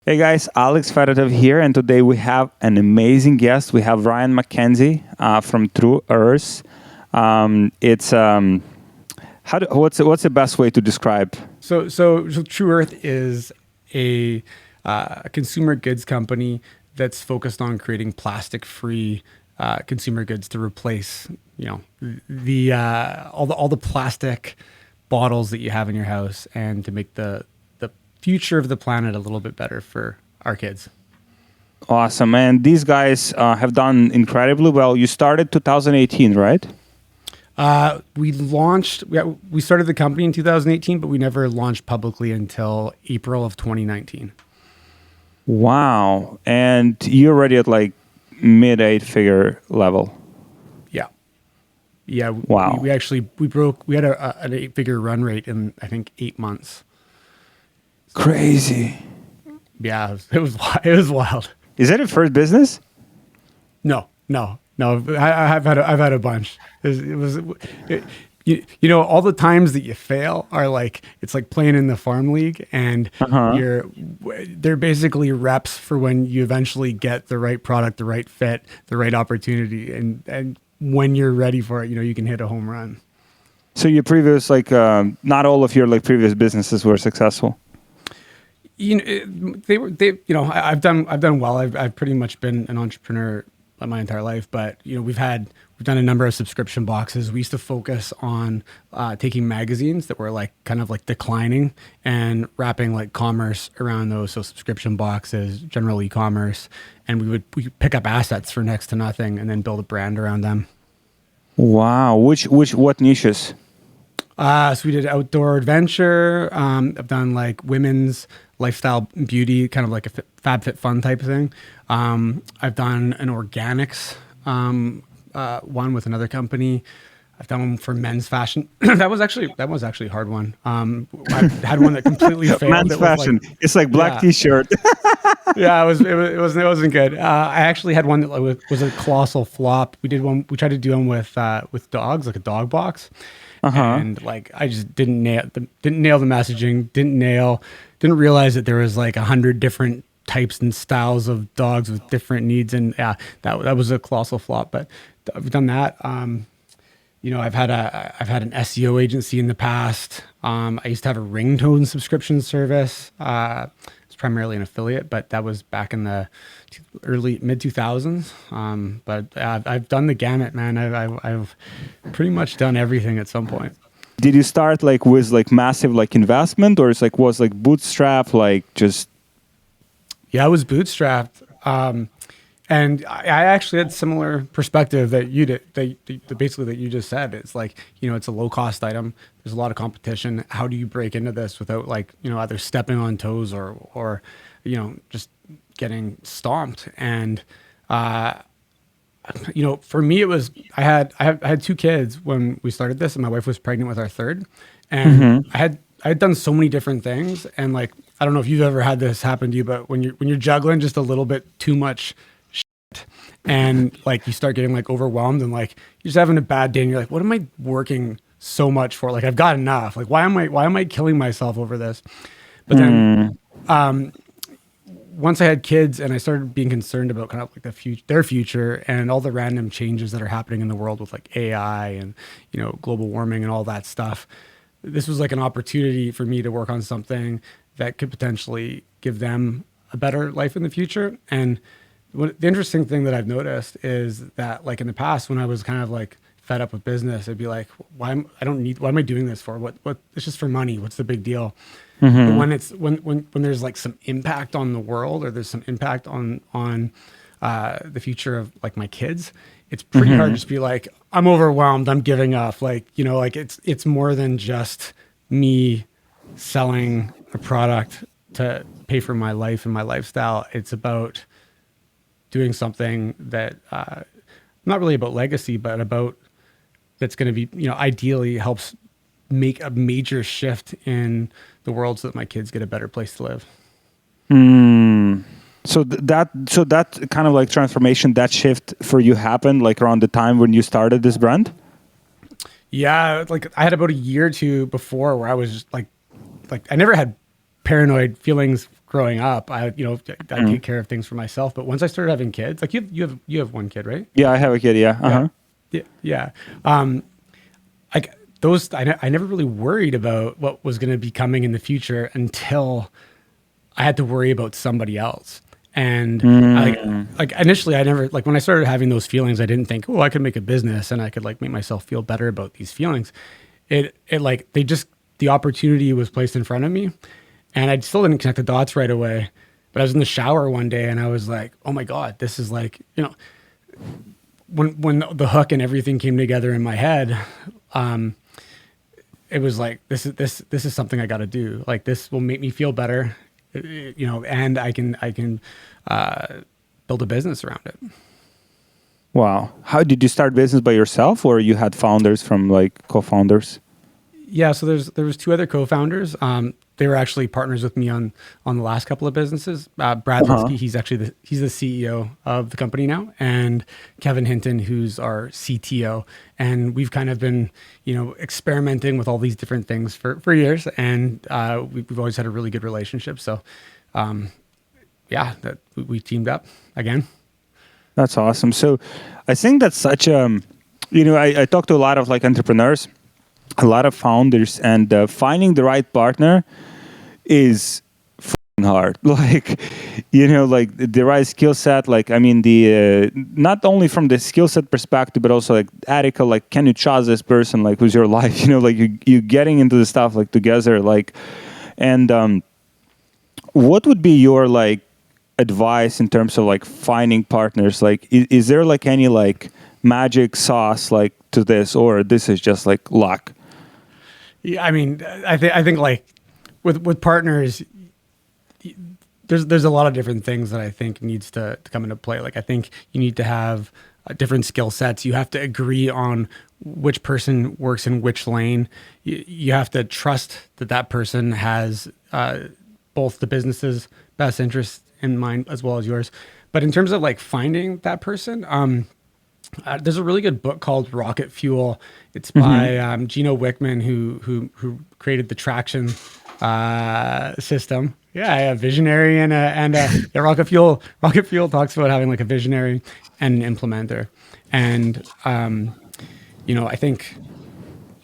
Hey guys, Alex Fedotoff here, and today we have an amazing guest. We have Ryan McKenzie from Tru Earth. What's the best way to describe? So Tru Earth is a consumer goods company that's focused on creating plastic-free consumer goods to replace, the all the plastic bottles that you have in your house, and to make the future of the planet a little bit better for our kids. Awesome, and these guys have done incredibly well. You started 2018, right? We started the company in 2018, but we never launched publicly until April of 2019. Wow, and you're already at like mid eight-figure level. Yeah. Yeah. Wow. We had an eight-figure run rate in, I think, 8 months. Crazy. Yeah, it was wild. Is that your first business? No. I've had a bunch. All the times that you fail are like, it's like playing in the farm league, and they're basically reps for when you eventually get the right product, the right fit, the right opportunity, and when you're ready for it, you can hit a home run. So your previous not all of your previous businesses were successful. I've done well. I've pretty much been an entrepreneur my entire life, but we've done a number of subscription boxes. We used to focus on taking magazines that were kind of declining and wrapping commerce around those. So subscription boxes, general e-commerce, and we pick up assets for next to nothing and then build a brand around them. What niches? So we did outdoor adventure. I've done women's lifestyle beauty, kind of like a Fab Fit Fun type of thing. I've done an organics one with another company. I've done one for men's fashion. that was actually a hard one. I had one that completely failed. Men's fashion. It's like black T-shirt. Yeah, it wasn't good. I actually had one that was a colossal flop. We tried to do one with dogs, like a dog box. And I just didn't nail the messaging, didn't realize that there was 100 different types and styles of dogs with different needs, and that was a colossal flop. But I've done that. I've had an SEO agency in the past. I used to have a ringtone subscription service. It's primarily an affiliate, but that was back in the early mid 2000s. But I've done the gamut, man. I've pretty much done everything at some point. Did you start with massive investment, or was bootstrap just? Yeah, I was bootstrapped. And I actually had similar perspective that you did, basically that you just said. It's it's a low cost item. There's a lot of competition. How do you break into this without either stepping on toes or just getting stomped? And for me, it was I had two kids when we started this, and my wife was pregnant with our third, and I had done so many different things, and I don't know if you've ever had this happen to you, but when you're juggling just a little bit too much. And you start getting overwhelmed, and you're just having a bad day, and you're like, what am I working so much for? I've got enough. Why am I killing myself over this? But then once I had kids and I started being concerned about kind of their future and all the random changes that are happening in the world with AI and global warming and all that stuff, this was an opportunity for me to work on something that could potentially give them a better life in the future. And the interesting thing that I've noticed is that in the past, when I was kind of fed up with business, I'd be like, why am I doing this for? What it's just for money. What's the big deal? But when there's some impact on the world, or there's some impact on the future of my kids, it's pretty hard to just be I'm overwhelmed, I'm giving up. It's more than just me selling a product to pay for my life and my lifestyle. It's about doing something that not really about legacy, but about that's going to be, ideally helps make a major shift in the world so that my kids get a better place to live. So that kind of transformation, that shift for you happened around the time when you started this brand? Yeah, I had about a year or two before where I was just I never had paranoid feelings growing up, I take care of things for myself. But once I started having kids, like you have one kid, right? Yeah, I have a kid. Yeah. Uh-huh. Yeah. Yeah. Like those, I never really worried about what was going to be coming in the future until I had to worry about somebody else. And like initially I never, like when I started having those feelings, I didn't think, oh, I could make a business and I could like make myself feel better about these feelings. It like, the opportunity was placed in front of me and I still didn't connect the dots right away. But I was in the shower one day and I was like, oh my God, this is like, when the hook and everything came together in my head, it was like, this is something I got to do. Like this will make me feel better, and I can build a business around it. Wow. How did you start business by yourself, or you had founders from like co-founders? Yeah, so there was two other co-founders. They were actually partners with me on the last couple of businesses. Brad Linsky, he's the CEO of the company now, and Kevin Hinton, who's our CTO. And we've kind of been, experimenting with all these different things for years, and we've always had a really good relationship. So, that we teamed up again. That's awesome. So, I think that's such a, I talk to a lot of like entrepreneurs, a lot of founders, and finding the right partner is hard. Like, like the right skill set. Like, I mean, the not only from the skill set perspective, but also like ethical. Like, can you trust this person? Like, who's your life? Like you getting into the stuff like together. Like, and what would be your like advice in terms of like finding partners? Like, is there like any like magic sauce like to this, or this is just like luck? Yeah, I mean, I think like with partners, there's a lot of different things that I think needs to come into play. Like I think you need to have different skill sets. You have to agree on which person works in which lane. You have to trust that person has both the business's best interest in mind as well as yours. But in terms of like finding that person, there's a really good book called Rocket Fuel. It's by Gino Wickman, who created the traction system. Yeah, a visionary and Rocket Fuel. Rocket Fuel talks about having like a visionary and an implementer. And I think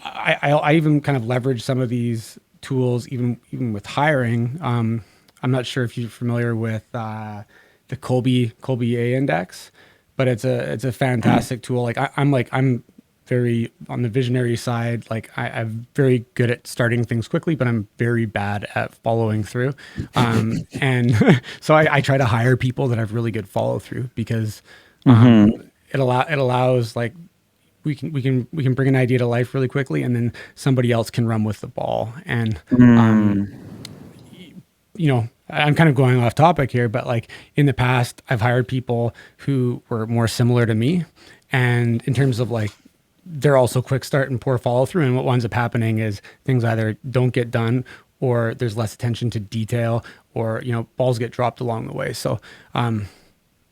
I even kind of leverage some of these tools even with hiring. I'm not sure if you're familiar with the Colby-A index, but it's a fantastic tool. Like I'm very on the visionary side. Like I'm very good at starting things quickly, but I'm very bad at following through. And so I try to hire people that have really good follow through because it allows like we can bring an idea to life really quickly, and then somebody else can run with the ball. And I'm kind of going off topic here, but like in the past, I've hired people who were more similar to me, and in terms of like they're also quick start and poor follow through. And what winds up happening is things either don't get done, or there's less attention to detail, or balls get dropped along the way. So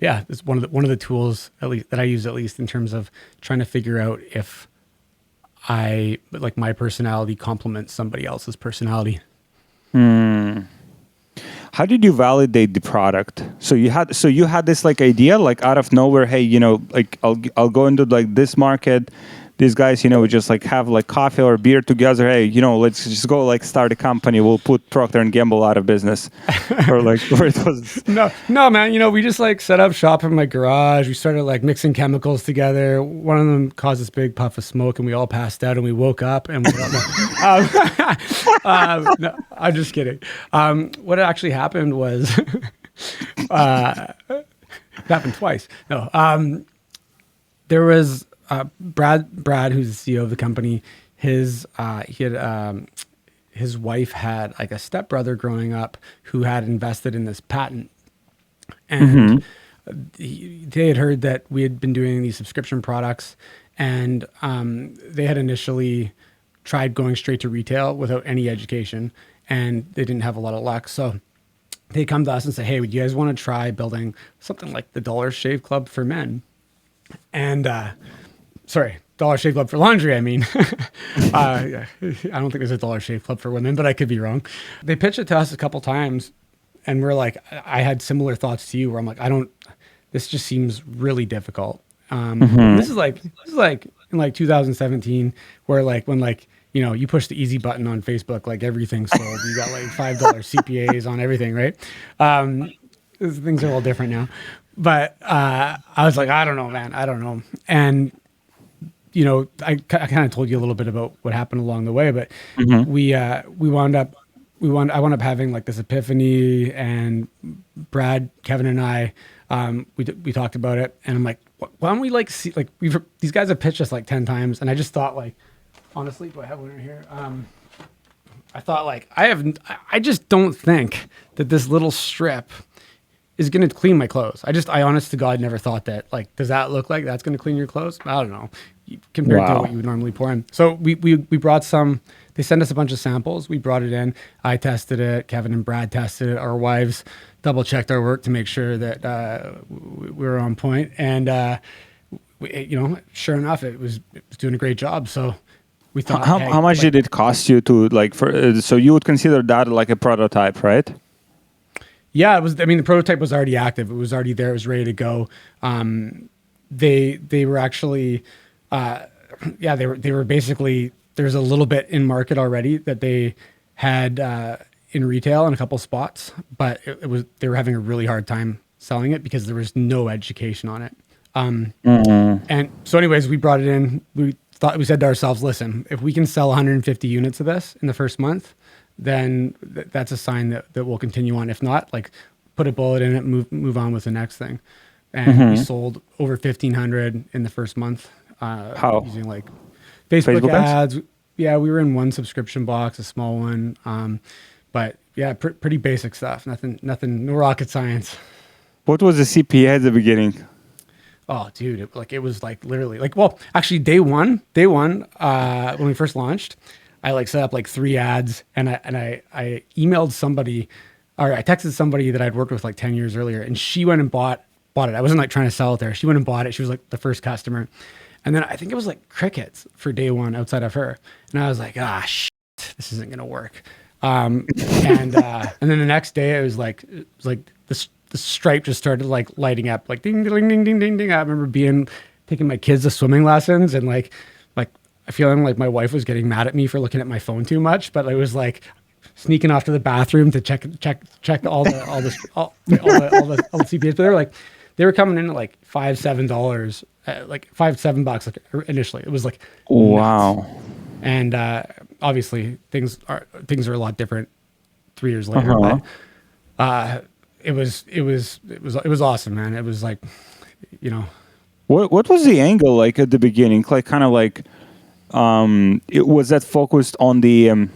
it's one of the tools at least that I use, at least in terms of trying to figure out if my personality complements somebody else's personality. How did you validate the product? So you had this like idea like out of nowhere. Hey, like I'll go into like this market. These guys, just like have like coffee or beer together. Hey, let's just go like start a company. We'll put Procter and Gamble out of business, or it was. No, man. We just like set up shop in my garage. We started like mixing chemicals together. One of them caused this big puff of smoke, and we all passed out. And we woke up, and no, I'm just kidding. What actually happened was, it happened twice. No, there was. Brad, who's the CEO of the company, his wife had like a stepbrother growing up who had invested in this patent, and they had heard that we had been doing these subscription products, and they had initially tried going straight to retail without any education, and they didn't have a lot of luck. So they come to us and say, "Hey, would you guys want to try building something like the Dollar Shave Club for men?" And sorry, Dollar Shave Club for laundry, I mean. I don't think there's a Dollar Shave Club for women, but I could be wrong. They pitched it to us a couple times, and we're like, I had similar thoughts to you where I'm like, this just seems really difficult. And this is like in like 2017 where like when like, you push the easy button on Facebook, like everything's sold. You got like $5 CPAs on everything, right? Things are all different now. But I was like, I don't know, man. I don't know. And, I kind of told you a little bit about what happened along the way, but I wound up having like this epiphany, and Brad, Kevin, and I, we talked about it, and I'm like, why don't we like see, like these guys have pitched us like 10 times. And I just thought like, honestly, do I have one in here? I thought like, I just don't think that this little strip is going to clean my clothes. I honest to God, never thought that. Like, does that look like that's going to clean your clothes? I don't know. Compared to what you would normally pour in. So we brought some, they sent us a bunch of samples. We brought it in. I tested it. Kevin and Brad tested it. Our wives double checked our work to make sure that we were on point. And, sure enough, it was doing a great job. So we thought, how much did it cost you to like, so you would consider that like a prototype, right? Yeah, it was. I mean, the prototype was already active. It was already there. It was ready to go. They were actually, they were basically, there's a little bit in market already that they had in retail in a couple spots, but they were having a really hard time selling it because there was no education on it. And so, anyways, we brought it in. We said to ourselves, listen, if we can sell 150 units of this in the first month, then that's a sign that we'll continue on. If not, like put a bullet in it, move on with the next thing. And we sold over 1,500 in the first month. How? Using like Facebook ads. Yeah, we were in one subscription box, a small one. But yeah, pretty basic stuff. Nothing, no rocket science. What was the CPA at the beginning? Oh, dude, it was like literally like, well, actually day one, when we first launched, I like set up like 3 ads, and I emailed somebody, or I texted somebody that I'd worked with like 10 years earlier, and she went and bought it. I wasn't like trying to sell it there. She went and bought it. She was like the first customer. And then I think it was like crickets for day one outside of her. And I was like, shit, this isn't going to work. And then the next day it was like the stripe just started like lighting up, like ding, ding, ding, ding, ding, ding. I remember taking my kids to swimming lessons, and like I feeling like my wife was getting mad at me for looking at my phone too much, but I was like sneaking off to the bathroom to check all the CPAs. But they were coming in at like $5-7, like $5-7 like initially. It was like wow. Nuts. And obviously things are a lot different 3 years later. But it was awesome, man. It was like, What was the angle like at the beginning? Like kind of like. Was that focused on the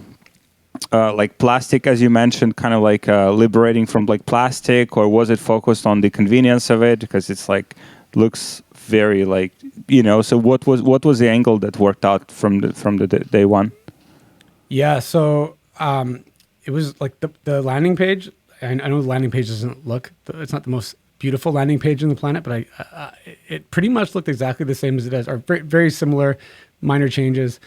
like plastic, as you mentioned, kind of like liberating from like plastic, or was it focused on the convenience of it because it's like looks very like So what was the angle that worked out from the day one? Yeah, so it was like the landing page. And I know the landing page doesn't look. It's not the most beautiful landing page on the planet, but it pretty much looked exactly the same as it does, or very, very similar. Minor changes,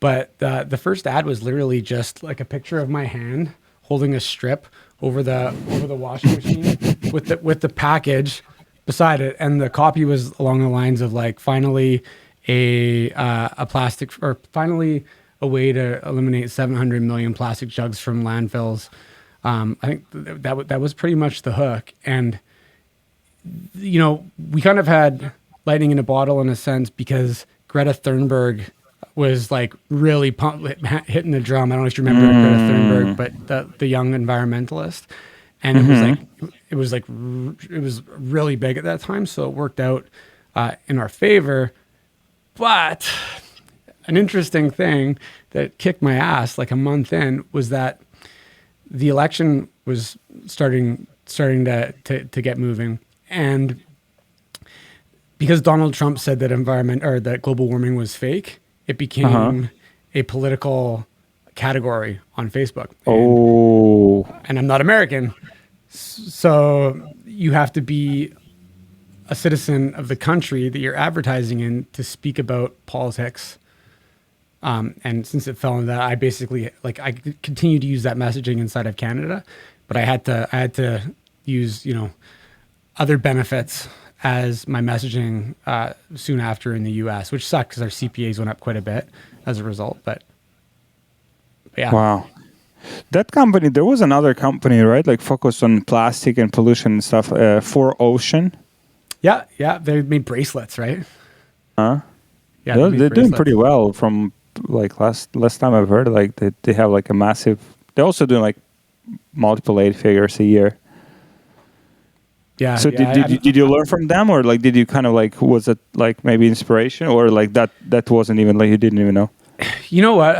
but the first ad was literally just like a picture of my hand holding a strip over the washing machine with the package beside it, and the copy was along the lines of like, finally a plastic, or finally a way to eliminate 700 million plastic jugs from landfills. I think that was pretty much the hook, and we kind of had lightning in a bottle in a sense, because Greta Thunberg was like really hitting the drum. I don't know if you remember Greta Thunberg, but the young environmentalist, and it was really big at that time. So it worked out in our favor. But an interesting thing that kicked my ass like a month in was that the election was starting to get moving, and because Donald Trump said that that global warming was fake, it became a political category on Facebook. And I'm not American, so you have to be a citizen of the country that you're advertising in to speak about politics. And since it fell into that, I basically I continue to use that messaging inside of Canada, but I had to use, you know, other benefits as my messaging soon after in the US, which sucked because our CPAs went up quite a bit as a result. But yeah. Wow. That company, there was another company, right? Like focused on plastic and pollution and stuff, for ocean. Yeah. Yeah. They made bracelets, right? Huh? Yeah. Yeah, They made they're doing bracelets. pretty well from like last time I've heard. Like they have like a massive. They're also doing like multiple 8 figures a year. Yeah. So Yeah. did you learn from them, or like did you kind of like, was it like maybe inspiration, or like that wasn't even like you didn't even know? You know what?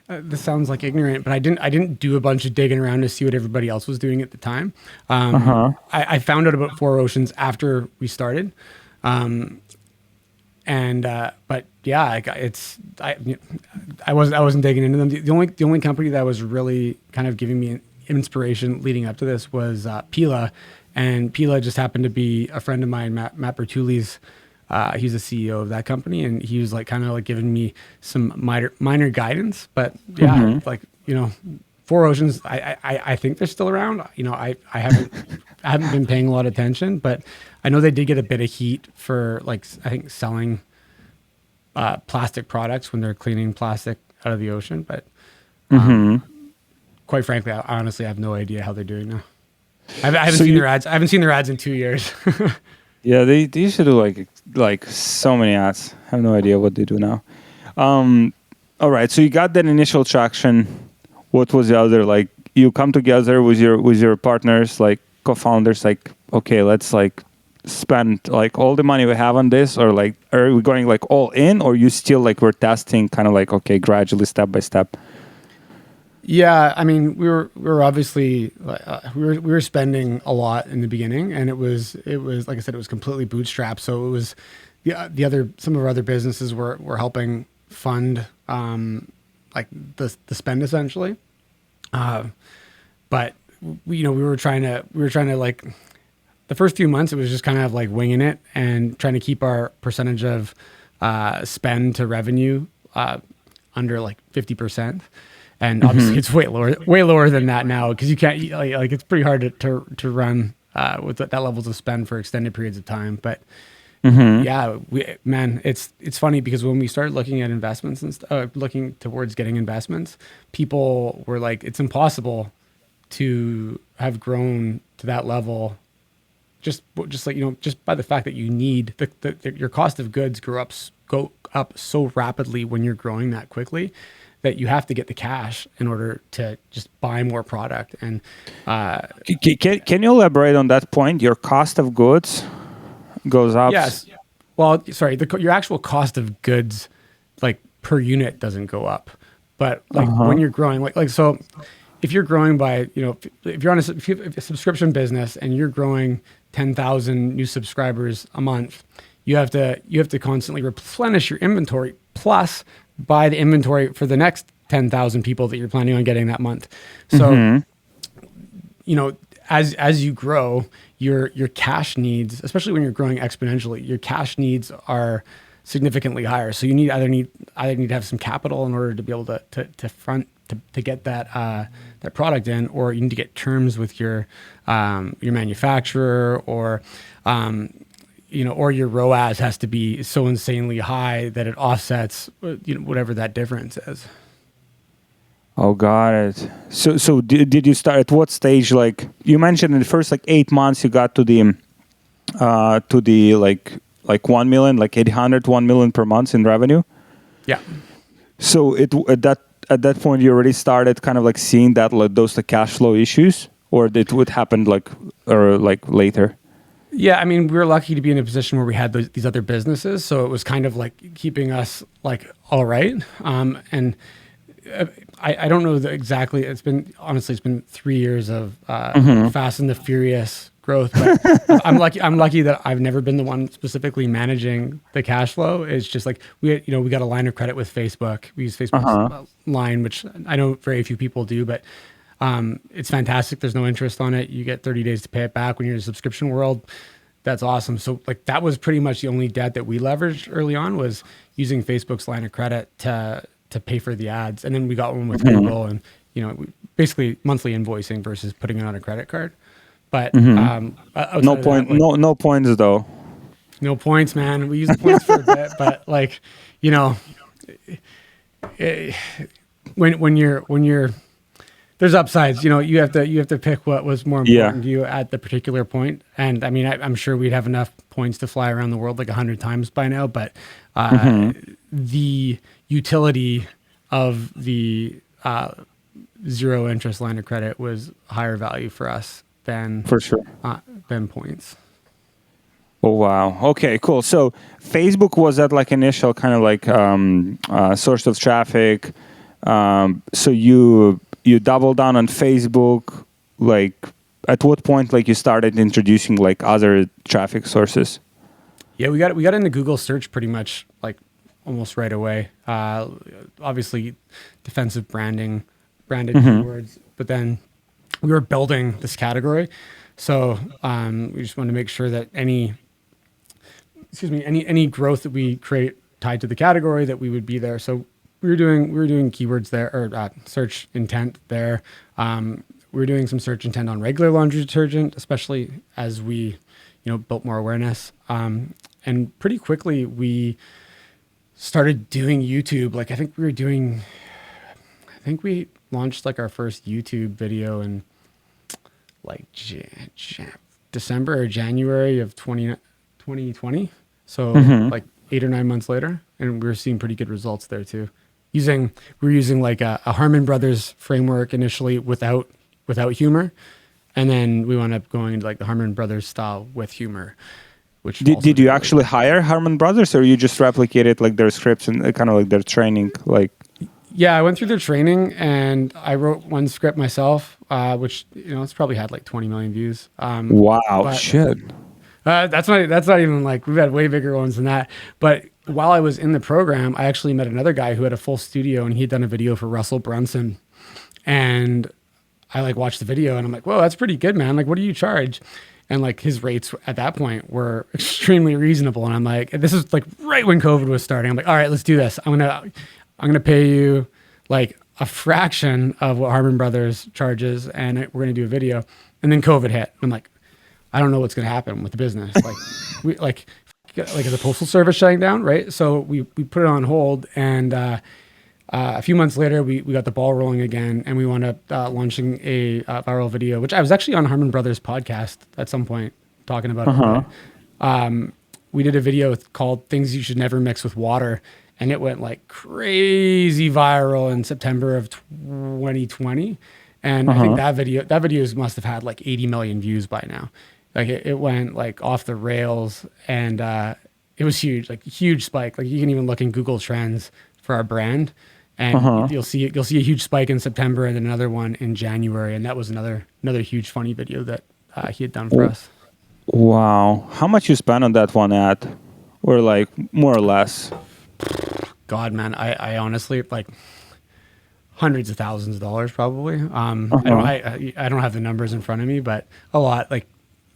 This sounds like ignorant, but I didn't do a bunch of digging around to see what everybody else was doing at the time. I found out about Four Oceans after we started. But yeah, I wasn't digging into them. The only company that was really kind of giving me inspiration leading up to this was Pila, and Pila just happened to be a friend of mine, Matt Bertuli's. He's the CEO of that company, and he was like kind of like giving me some minor guidance. But yeah, like, you know, Four Oceans, I think they're still around. You know, I haven't been paying a lot of attention, but I know they did get a bit of heat for, like, I think selling plastic products when they're cleaning plastic out of the ocean. But quite frankly, I honestly have no idea how they're doing now. I haven't seen their ads. I haven't seen their ads in 2 years. Yeah, they used to do like so many ads. I have no idea what they do now. All right, so you got that initial traction. What was the other, like, you come together with your partners, like co-founders, like, okay, let's like spend like all the money we have on this, or like are we going like all in, or you still like we're testing kind of like, okay, gradually, step by step? Yeah, I mean, we were obviously we were spending a lot in the beginning, and it was like I said, it was completely bootstrapped. So it was the other, some of our other businesses were helping fund like the spend essentially. But we were trying to like, the first few months it was just kind of like winging it and trying to keep our percentage of spend to revenue under like 50%. And obviously it's way lower than that now, because you can't, like it's pretty hard to run with that levels of spend for extended periods of time. But yeah, it's funny because when we started looking at investments and looking towards getting investments, people were like, it's impossible to have grown to that level. Just like, just by the fact that you need your cost of goods go up so rapidly when you're growing that quickly, that you have to get the cash in order to just buy more product. And can you elaborate on that point? Your cost of goods goes up. Yes. Well, sorry, your actual cost of goods, like per unit, doesn't go up, but like when you're growing, like so, if you're growing by, if you're on a subscription business and you're growing 10,000 new subscribers a month, you have to constantly replenish your inventory, plus buy the inventory for the next 10,000 people that you're planning on getting that month. So, as you grow, your cash needs, especially when you're growing exponentially, your cash needs are significantly higher. So you either need to have some capital in order to be able to get that product in, or you need to get terms with your manufacturer, or or your ROAS has to be so insanely high that it offsets whatever that difference is. Oh, got it. So did you start at what stage? Like you mentioned, in the first like 8 months, you got to the like 1 million, like 800, 1 million per month in revenue. Yeah. So at that point, you already started kind of like seeing that, like those the cash flow issues, or it would happen like later. Yeah, I mean, we were lucky to be in a position where we had these other businesses, so it was kind of like keeping us like all right. And I don't know exactly. It's been 3 years of Fast and the Furious growth. But I'm lucky that I've never been the one specifically managing the cash flow. It's just like we got a line of credit with Facebook. We use Facebook's line, which I know very few people do, but it's fantastic. There's no interest on it. You get 30 days to pay it back when you're in the subscription world. That's awesome. So like that was pretty much the only debt that we leveraged early on, was using Facebook's line of credit to pay for the ads. And then we got one with Google, and basically monthly invoicing versus putting it on a credit card. But outside No of point. that, like, No points though. no points, man. We use points for a bit, but like, you know, eh, when you're there's upsides. You have to pick what was more important to you at the particular point. And I mean, I'm sure we'd have enough points to fly around the world like 100 times by now. But the utility of the zero interest line of credit was higher value for us than For sure. than points. Oh wow. Okay, cool. So Facebook was that like initial kind of like source of traffic. So you doubled down on Facebook. Like at what point like you started introducing like other traffic sources? Yeah, we got into Google search pretty much like almost right away. Obviously, defensive branded keywords, but then we were building this category, so we just wanted to make sure that any growth that we create tied to the category, that we would be there. So we were doing keywords there, or search intent there. We were doing some search intent on regular laundry detergent, especially as we built more awareness. And pretty quickly we started doing YouTube. Like I think we launched like our first YouTube video in like December or January of 2020. So like 8 or 9 months later, and we were seeing pretty good results there too. We were using like a Harmon Brothers framework initially without humor, and then we wound up going into like the Harmon Brothers style with humor. Which did you actually hire Harmon Brothers, or you just replicated like their scripts and kind of like their training? Like, yeah, I went through their training and I wrote one script myself, which it's probably had like 20 million views. Wow, shit. That's not even like, we've had way bigger ones than that. But while I was in the program, I actually met another guy who had a full studio, and he had done a video for Russell Brunson. And I like watched the video and I'm like, whoa, that's pretty good, man. Like, what do you charge? And like his rates at that point were extremely reasonable. And I'm like, this is like right when COVID was starting. I'm like, all right, let's do this. I'm gonna pay you like a fraction of what Harmon Brothers charges, and we're gonna do a video. And then COVID hit. I'm like, I don't know what's gonna happen with the business. Like is the postal service shutting down, right? So we put it on hold, and a few months later, we got the ball rolling again, and we wound up launching a viral video, which I was actually on Harmon Brothers podcast at some point talking about it. We did a video called "Things You Should Never Mix with Water," and it went like crazy viral in September of 2020. And I think that video must have had like 80 million views by now. Like it went like off the rails, and it was huge, like a huge spike. Like you can even look in Google Trends for our brand, and you'll see a huge spike in September, and then another one in January, and that was another huge funny video that he had done for us. Wow, how much you spent on that one ad, or like more or less? God, man, I honestly like hundreds of thousands of dollars probably. I don't have the numbers in front of me, but a lot, like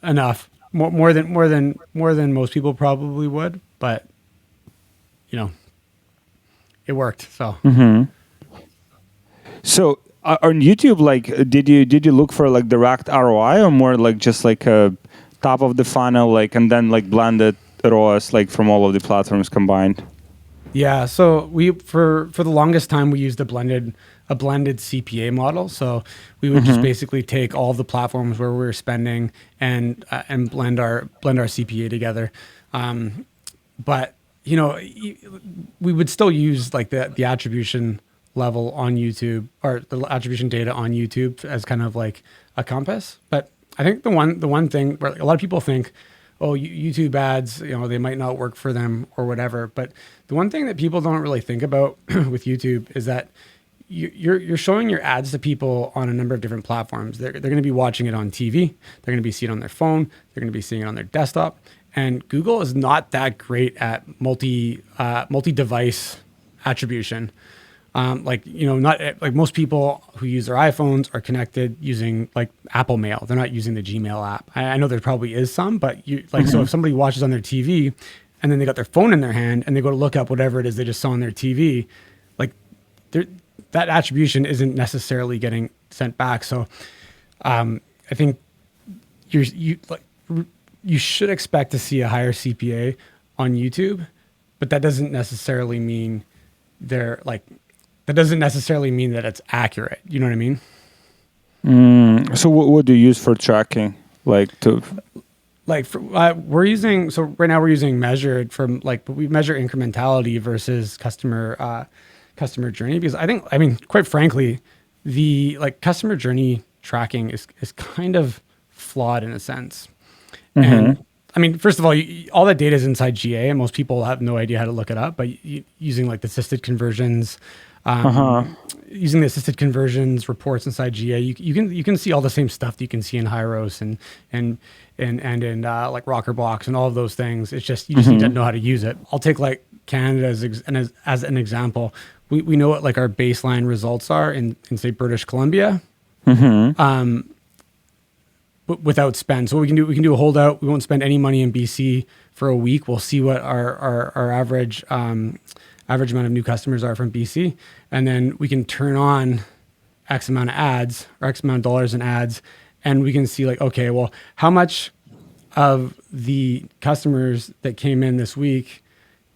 enough, more than most people probably would, but it worked. So. So on YouTube, like, did you look for like direct ROI, or more like just like a top of the funnel, like, and then like blended ROAS, like from all of the platforms combined? Yeah. So for the longest time we used a blended CPA model. So we would just basically take all the platforms where we were spending and blend our CPA together. But we would still use like the attribution level on YouTube, or the attribution data on YouTube, as kind of like a compass. But I think the one thing where a lot of people think, oh, YouTube ads, they might not work for them or whatever. But the one thing that people don't really think about with YouTube is that you're showing your ads to people on a number of different platforms. They're going to be watching it on TV. They're going to be seeing it on their phone. They're going to be seeing it on their desktop. And Google is not that great at multi-device attribution. Not like most people who use their iPhones are connected using like Apple Mail. They're not using the Gmail app. I know there probably is some, but so if somebody watches on their TV and then they got their phone in their hand and they go to look up whatever it is they just saw on their TV, like that attribution isn't necessarily getting sent back. So I think you should expect to see a higher CPA on YouTube, but that doesn't necessarily mean that it's accurate. You know what I mean? So what do you use for tracking? We're using, so right now we're using measured from but we measure incrementality versus customer journey, because quite frankly, the customer journey tracking is kind of flawed in a sense. And first of all, all that data is inside GA, and most people have no idea how to look it up. But using the assisted conversions, using the assisted conversions reports inside GA, you can see all the same stuff that you can see in Hyros and in Rockerbox and all of those things. It's just you just need to know how to use it. I'll take Canada as an example. We know what our baseline results are in say British Columbia. But without spend. So what we can do a holdout. We won't spend any money in BC for a week. We'll see what our average amount of new customers are from BC, and then we can turn on X amount of ads or X amount of dollars in ads, and we can see okay, well, how much of the customers that came in this week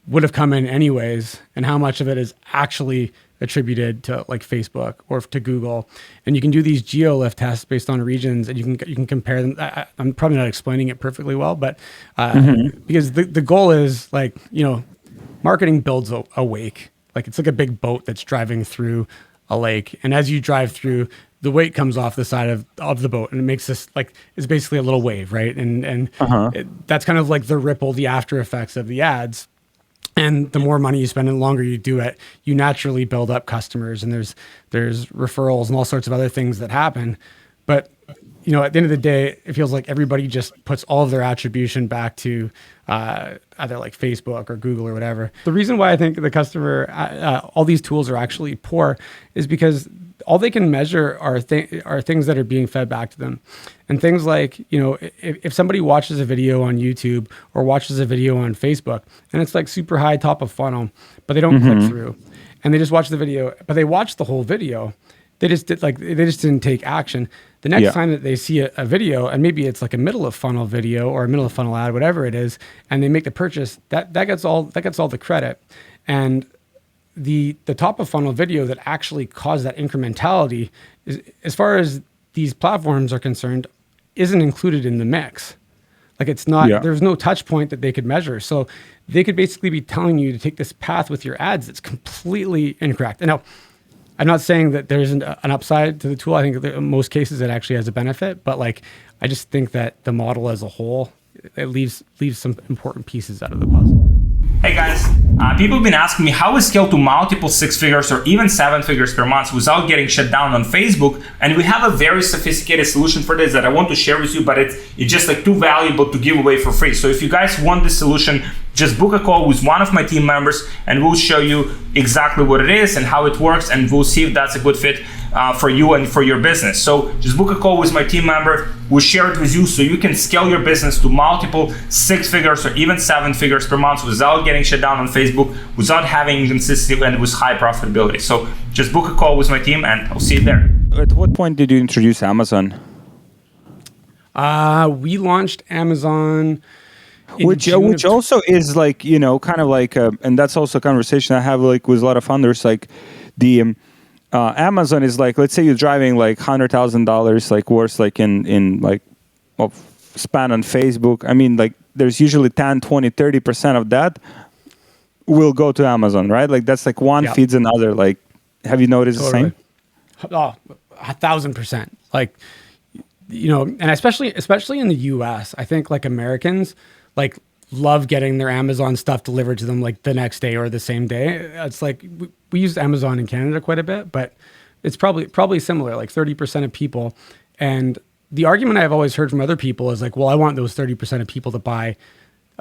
would have come in anyways, and how much of it is actually attributed to Facebook or to Google. And you can do these geolift tests based on regions, and you can compare them. I'm probably not explaining it perfectly well, but because the goal is marketing builds a wake. It's like a big boat that's driving through a lake, and as you drive through, the weight comes off the side of the boat, and it makes this it's basically a little wave, right? And that's kind of the ripple, the after effects of the ads. And the more money you spend and the longer you do it, you naturally build up customers, and there's referrals and all sorts of other things that happen. But at the end of the day, it feels like everybody just puts all of their attribution back to either Facebook or Google or whatever. The reason why I think the customer, all these tools are actually poor is because all they can measure are things that are being fed back to them. And things if somebody watches a video on YouTube or watches a video on Facebook, and it's super high top of funnel, but they don't click through, and they just watch the video, but they watch the whole video. They just didn't take action. The next time that they see a video, and maybe it's a middle of funnel video or a middle of funnel ad, whatever it is, and they make the purchase, that gets all the credit. And the top of funnel video that actually caused that incrementality is, as far as these platforms are concerned, isn't included in the mix. It's not, there's no touch point that they could measure. So they could basically be telling you to take this path with your ads that's completely incorrect. And now, I'm not saying that there isn't an upside to the tool. I think that in most cases it actually has a benefit, but I just think that the model as a whole, it leaves some important pieces out of the puzzle. Hey guys, people have been asking me how we scale to multiple 6 figures or even 7 figures per month without getting shut down on Facebook, and we have a very sophisticated solution for this that I want to share with you, but it's just too valuable to give away for free. So if you guys want this solution, just book a call with one of my team members, and we'll show you exactly what it is and how it works, and we'll see if that's a good fit for you and for your business. So just book a call with my team member. We'll share it with you so you can scale your business to multiple 6 figures or even 7 figures per month without getting shut down on Facebook, without having inconsistency, and with high profitability. So just book a call with my team, and I'll see you there. At what point did you introduce Amazon? We launched Amazon, which also is and that's also a conversation I have with a lot of founders. The Amazon is let's say you're driving $100,000 worth in spend on Facebook. There's usually 10, 20, 30% of that will go to Amazon, right? That's one feeds another. Have you noticed the same? Oh, 1,000%. And especially in the US, I think Americans love getting their Amazon stuff delivered to them the next day or the same day. It's we use Amazon in Canada quite a bit, but it's probably similar, 30% of people. And the argument I've always heard from other people is well, I want those 30% of people to buy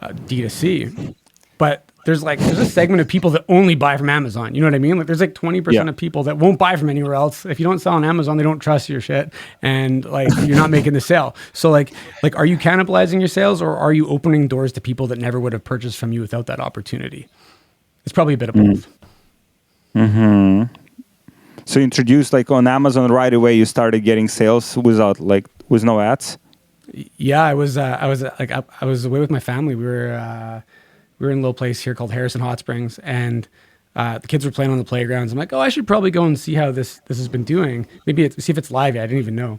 D2C. But there's a segment of people that only buy from Amazon. You know what I mean? There's 20% of people that won't buy from anywhere else. If you don't sell on Amazon, they don't trust your shit, and you're not making the sale. So are you cannibalizing your sales, or are you opening doors to people that never would have purchased from you without that opportunity? It's probably a bit of both. So you introduced like on Amazon right away, you started getting sales with no ads. Yeah, I was away with my family. We were in a little place here called Harrison Hot Springs, and the kids were playing on the playgrounds. I'm like, oh, I should probably go and see how this has been doing. Maybe see if it's live yet. I didn't even know.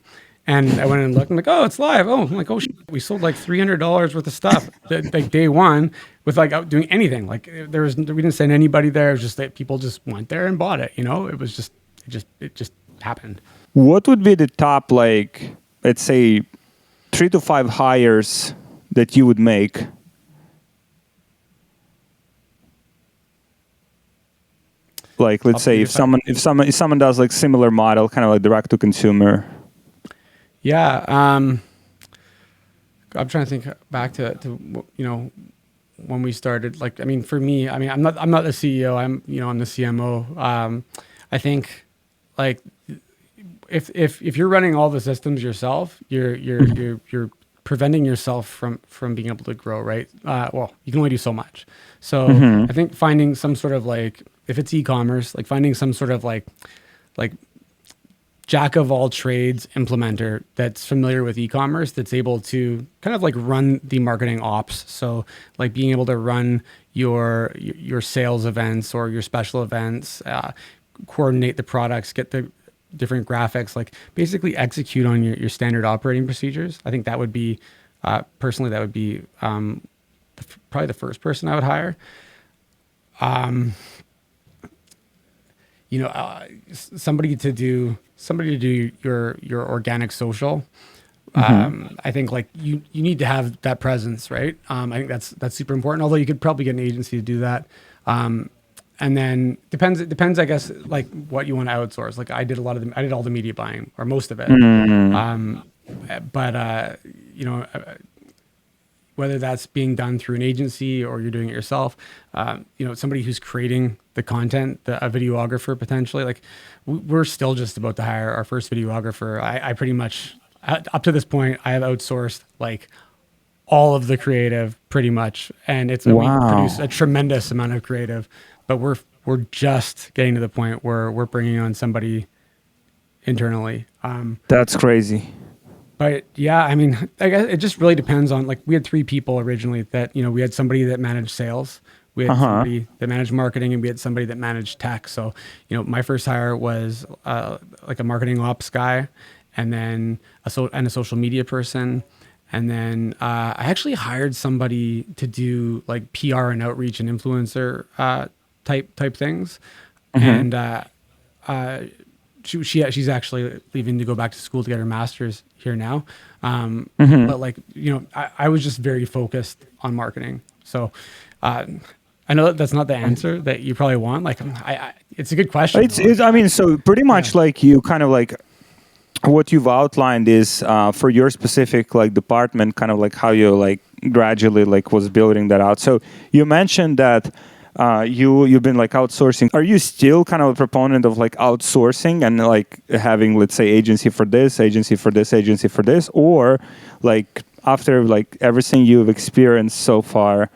And I went and looked. I'm like, oh, it's live. Oh, I'm like, oh, we sold like $300 worth of stuff like day one without doing anything. Like we didn't send anybody there. It was just that people just went there and bought it. It was it just happened. What would be the top, like, let's say 3 to 5 hires that you would make? Like, let's say if someone does like similar model, kind of like direct to consumer. Yeah, I'm trying to think back to when we started. Like, I mean, for me, I mean, I'm not the CEO. I'm the CMO. I think like if you're running all the systems yourself, you're preventing yourself from being able to grow, right? Well, you can only do so much. So I think finding some sort of like, if it's e-commerce, like finding some sort of like jack of all trades implementer that's familiar with e-commerce, that's able to kind of like run the marketing ops. So like being able to run your sales events or your special events, coordinate the products, get the different graphics, like basically execute on your standard operating procedures. I think that would be, personally, that would be probably the first person I would hire. Somebody to do your organic social. I think like you need to have that presence, right? I think that's super important. Although you could probably get an agency to do that. And then it depends, I guess, like what you want to outsource. Like I did all the media buying or most of it. Whether that's being done through an agency or you're doing it yourself, somebody who's creating the content, a videographer potentially. Like we're still just about to hire our first videographer. I pretty much, up to this point, I have outsourced like all of the creative pretty much. And we produce a tremendous amount of creative, but we're just getting to the point where we're bringing on somebody internally. That's crazy. But yeah, I mean, I guess it just really depends on, like, we had 3 people originally that, we had somebody that managed sales, we had somebody that managed marketing, and we had somebody that managed tech. So, my first hire was like a marketing ops guy, and then a social media person. And then I actually hired somebody to do like PR and outreach and influencer type things. And she's actually leaving to go back to school to get her master's here now. But like, I was just very focused on marketing. So I know that's not the answer that you probably want. Like, it's a good question. So pretty much like you kind of like what you've outlined is for your specific like department, kind of like how you like gradually like was building that out. So you mentioned that you've been like outsourcing. Are you still kind of a proponent of like outsourcing and like having, let's say, agency for this, agency for this, agency for this, or like after like everything you've experienced so far,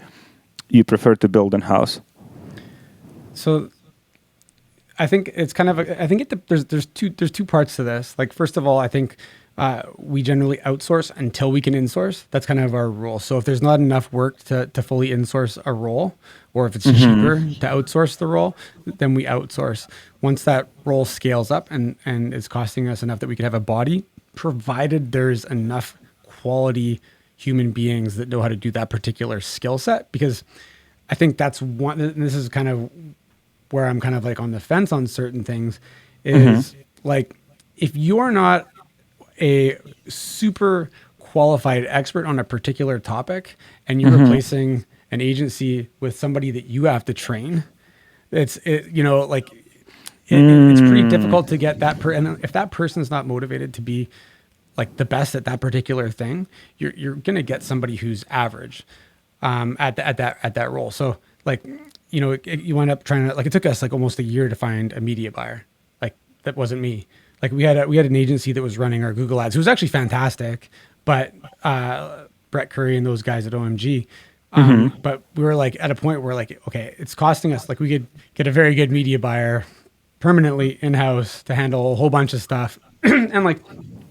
you prefer to build in-house? So I think it's kind of there's two parts to this. Like, first of all, I think we generally outsource until we can insource. That's kind of our rule. So if there's not enough work to fully insource a role, or if it's cheaper to outsource the role, then we outsource. Once that role scales up and is costing us enough that we could have a body, provided there's enough quality human beings that know how to do that particular skill set. Because I think that's one, and this is kind of where I'm kind of like on the fence on certain things, is like, if you're not a super qualified expert on a particular topic and you're replacing an agency with somebody that you have to train, it's pretty difficult to get that and if that person's not motivated to be like the best at that particular thing, you're going to get somebody who's average at that role. So like, you wind up trying to, like, it took us like almost a year to find a media buyer. Like, that wasn't me. Like, we had an agency that was running our Google ads, who was actually fantastic, but Brett Curry and those guys at OMG. But we were like at a point where like, okay, it's costing us, like, we could get a very good media buyer permanently in-house to handle a whole bunch of stuff. And like when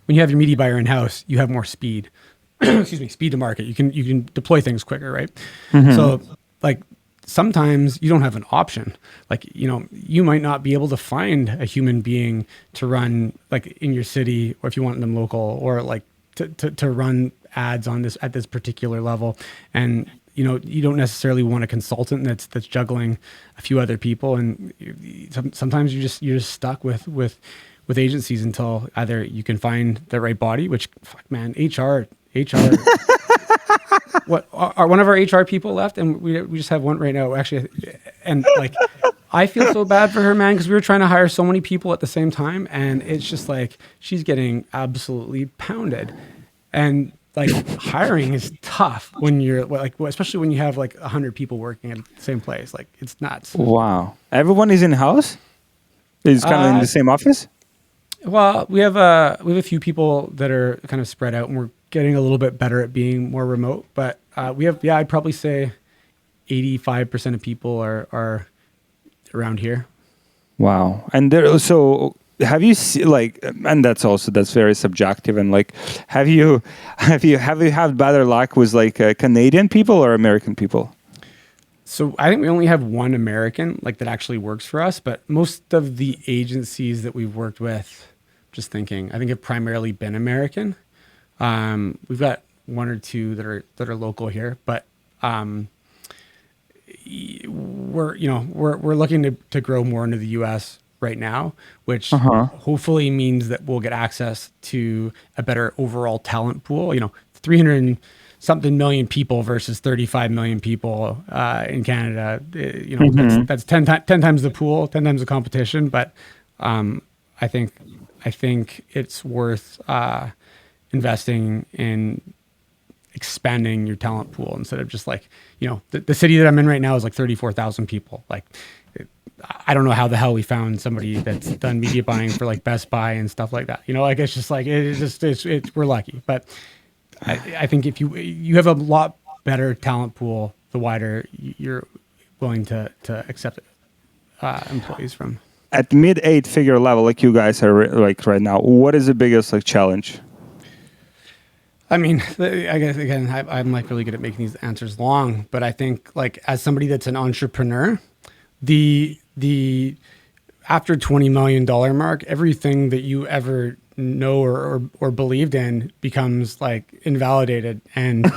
you have your media buyer in-house, you have more speed. Excuse me, speed to market. You can deploy things quicker, right? So like sometimes you don't have an option. Like, you know, you might not be able to find a human being to run like in your city, or if you want them local, or like to run ads on this at this particular level. And you know, you don't necessarily want a consultant that's juggling a few other people, and sometimes you're just stuck with agencies until either you can find the right body. Which, fuck, man, HR. What are one of our HR people left, and we just have one right now, actually. And like, I feel so bad for her, man, because we were trying to hire so many people at the same time, and it's just like she's getting absolutely pounded, and like hiring is tough when you're like, especially when you have like 100 people working at the same place. Like, it's nuts. Wow. Everyone is in house? Is kind of in the same office? Well, we have a few people that are kind of spread out, and we're getting a little bit better at being more remote. But we have, I'd probably say 85% of people are around here. Wow. And there, so have you seen, like, and that's very subjective, and like, have you had better luck with like Canadian people or American people? So I think we only have one American like that actually works for us, but most of the agencies that we've worked with, just thinking, I think have primarily been American. We've got one or two that are local here, but we're looking to grow more into the US right now, which hopefully means that we'll get access to a better overall talent pool. You know, 300 something million people versus 35 million people in Canada. You know, that's 10 times the pool, 10 times the competition. But I think it's worth investing in expanding your talent pool instead of just like, you know, the city that I'm in right now is like 34,000 people. Like, I don't know how the hell we found somebody that's done media buying for like Best Buy and stuff like that. You know, like it's just like we're lucky. But I think if you have a lot better talent pool, the wider you're willing to accept employees from. At mid 8-figure level, like you guys are like right now, what is the biggest like challenge? I mean, I guess again, I'm like really good at making these answers long, but I think like as somebody that's an entrepreneur, the after $20 million mark, everything that you ever know or believed in becomes like invalidated, and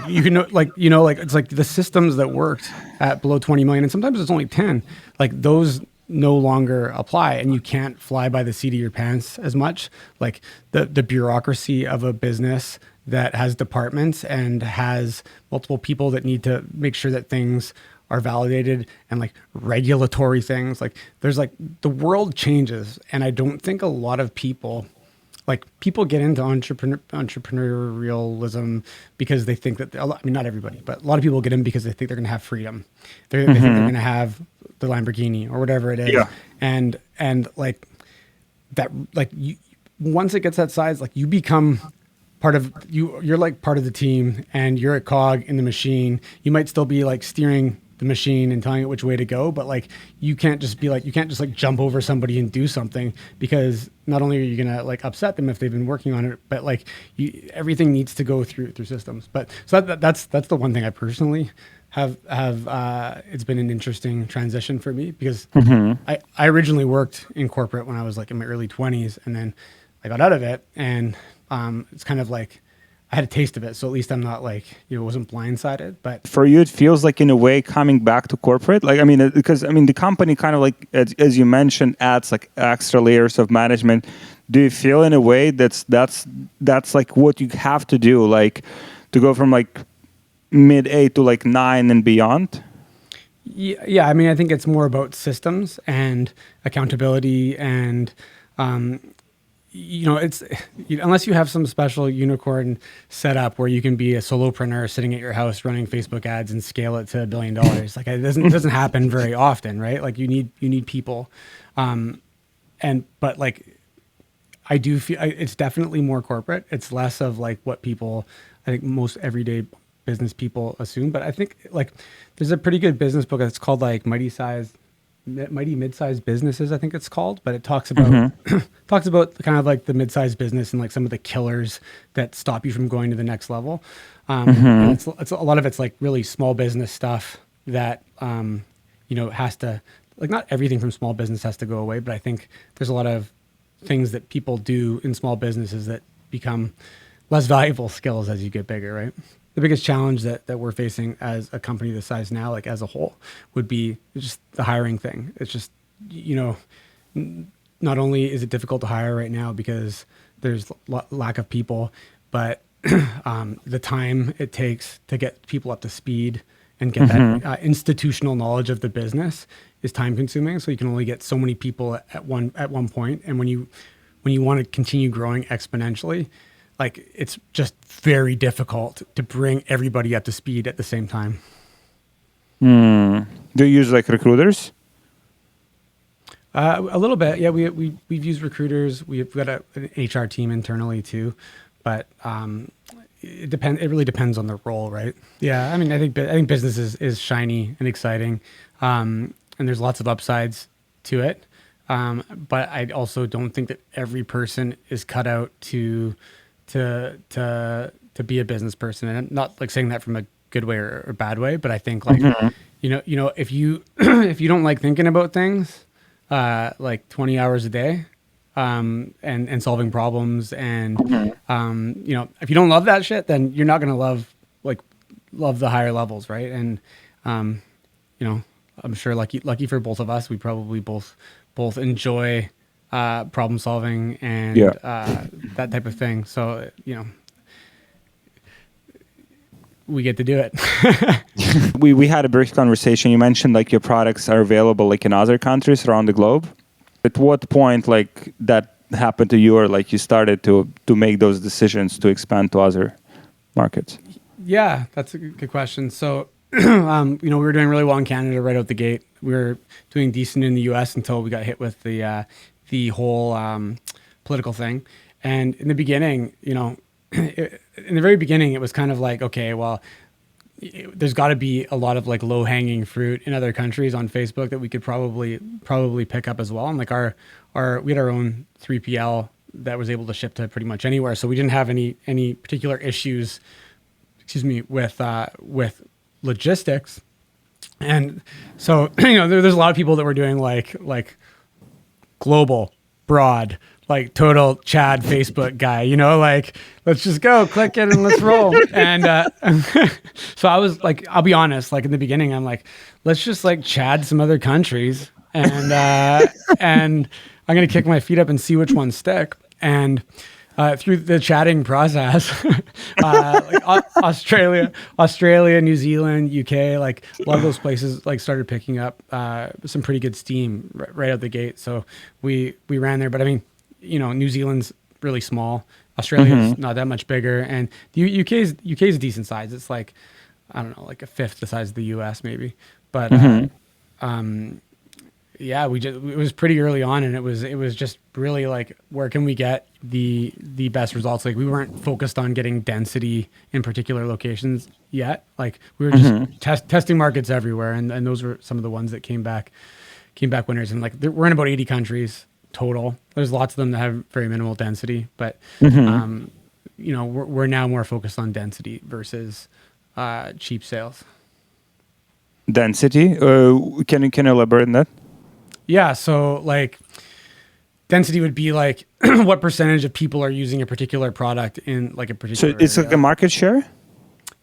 you can know, like, you know, like it's like the systems that worked at below 20 million, and sometimes it's only 10, like those no longer apply, and you can't fly by the seat of your pants as much. Like the bureaucracy of a business that has departments and has multiple people that need to make sure that things are validated, and like regulatory things, like there's like the world changes. And I don't think a lot of people get into entrepreneurialism because they think that, I mean, not everybody, but a lot of people get in because they think they're going to have freedom. They think they're going to have the Lamborghini or whatever it is. Yeah. And like that, like you, once it gets that size, like you become part of you're like part of the team, and you're a cog in the machine. You might still be like steering the machine and telling it which way to go, but like you can't just jump over somebody and do something, because not only are you gonna like upset them if they've been working on it, but like everything needs to go through systems. But so that's the one thing I personally have it's been an interesting transition for me, because I originally worked in corporate when I was like in my early 20s, and then I got out of it, and it's kind of like I had a taste of it, so at least I'm not like, you know, wasn't blindsided. But for you, it feels like in a way coming back to corporate. Like, I mean, because I mean, the company kind of like, as you mentioned, adds like extra layers of management. Do you feel in a way that's like what you have to do, like to go from like mid 8 to like 9 and beyond? Yeah. I mean, I think it's more about systems and accountability, and you know, it's unless you have some special unicorn setup where you can be a solopreneur sitting at your house running Facebook ads and scale it to $1 billion. Like it doesn't happen very often, right? Like you need people, but like I do feel it's definitely more corporate. It's less of like what people, I think most everyday business people assume. But I think like there's a pretty good business book that's called like Mighty Size Mighty Mid-Sized Businesses, I think it's called, but it talks about talks about kind of like the mid-sized business and like some of the killers that stop you from going to the next level. And it's a lot of it's like really small business stuff that has to, like, not everything from small business has to go away, but I think there's a lot of things that people do in small businesses that become less valuable skills as you get bigger, right? The biggest challenge that we're facing as a company this size now, like as a whole, would be just the hiring thing. It's just, not only is it difficult to hire right now because there's lack of people, but the time it takes to get people up to speed and get that institutional knowledge of the business is time consuming. So you can only get so many people at one point. And when you want to continue growing exponentially, like, it's just very difficult to bring everybody up to speed at the same time. Do you use like recruiters? A little bit, yeah. We've used recruiters. We've got an HR team internally too, but it depends. It really depends on the role, right? Yeah, I mean, I think business is shiny and exciting, and there's lots of upsides to it. But I also don't think that every person is cut out to be a business person, and I'm not like saying that from a good way or a bad way, but I think like if you if you don't like thinking about things like 20 hours a day and solving problems and if you don't love that shit, then you're not going to love the higher levels, right? And I'm sure lucky for both of us, we probably both enjoy problem solving and that type of thing. So we get to do it. We had a brief conversation. You mentioned like your products are available like in other countries around the globe. At what point like that happened to you, or like you started to make those decisions to expand to other markets? Yeah, that's a good question. So we were doing really well in Canada right out the gate. We were doing decent in the US until we got hit with the whole political thing. And in the beginning, in the very beginning, it was kind of like, okay, well, there's got to be a lot of like low hanging fruit in other countries on Facebook that we could probably pick up as well. And like we had our own 3PL that was able to ship to pretty much anywhere. So we didn't have any particular issues, with logistics. And so, there's a lot of people that were doing like global, broad, like total Chad Facebook guy, like, let's just go, click it and let's roll. And so I was like, I'll be honest, like in the beginning, I'm like, let's just like Chad some other countries and I'm going to kick my feet up and see which ones stick. And through the chatting process, like Australia, New Zealand, UK, like a lot of those places like started picking up some pretty good steam right out the gate. So we ran there, but I mean, New Zealand's really small. Australia's not that much bigger, and the UK's a decent size. It's like, I don't know, like a fifth the size of the US maybe. But it was pretty early on, and it was just really like, where can we get the best results? Like, we weren't focused on getting density in particular locations yet. Like, we were just testing markets everywhere, and those were some of the ones that came back winners. And like, we're in about 80 countries total. There's lots of them that have very minimal density, but we're now more focused on density versus cheap sales. Density? Can you elaborate on that? Yeah, so like density would be like what percentage of people are using a particular product in like a particular. So it's area. Like a market share?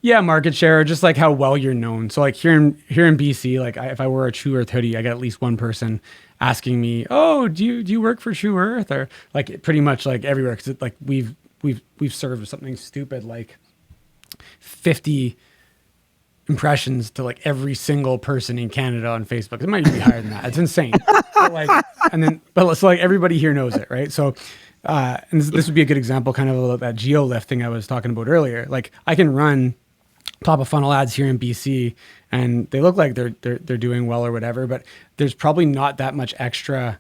Yeah, market share, just like how well you're known. So like here in BC, like if I wear a Tru Earth hoodie, I get at least one person asking me, "Oh, do you work for Tru Earth?" Or like pretty much like everywhere, because like we've served something stupid like 50 impressions to like every single person in Canada on Facebook. It might even be higher than that. It's insane. But so like everybody here knows it, right? So and this would be a good example, kind of that geo lift thing I was talking about earlier. Like, I can run top of funnel ads here in BC, and they look like they're doing well or whatever, but there's probably not that much extra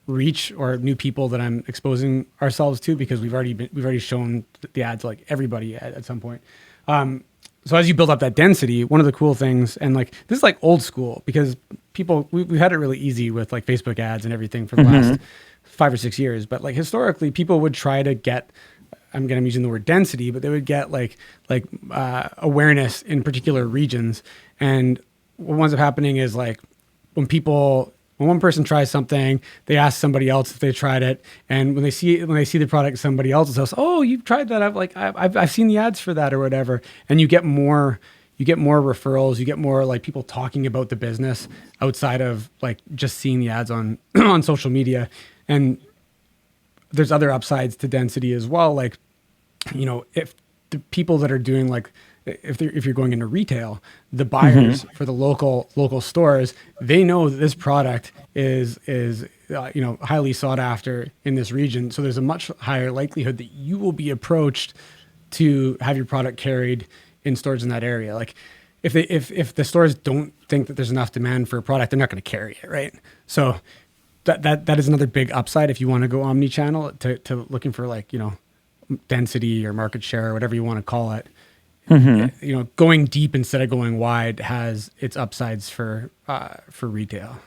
reach or new people that I'm exposing ourselves to, because we've already shown the ads to like everybody at some point. So as you build up that density, one of the cool things, and like this is like old school, because people, we've had it really easy with like Facebook ads and everything for the last 5 or 6 years. But like historically, people would try to get, I'm using the word density, but they would get like awareness in particular regions. And what winds up happening is like when one person tries something, they ask somebody else if they tried it, and when they see the product somebody else's house, oh, you've tried that? I've seen the ads for that or whatever, and you get more referrals, you get more like people talking about the business outside of like just seeing the ads on on social media. And there's other upsides to density as well, like, you know, if the people that are doing like, if you're going into retail, the buyers for the local stores, they know that this product is highly sought after in this region. So there's a much higher likelihood that you will be approached to have your product carried in stores in that area. Like if the stores don't think that there's enough demand for a product, they're not going to carry it, right? So that is another big upside if you want to go omni-channel to looking for like, you know, density or market share or whatever you want to call it. You know, going deep instead of going wide has its upsides for retail.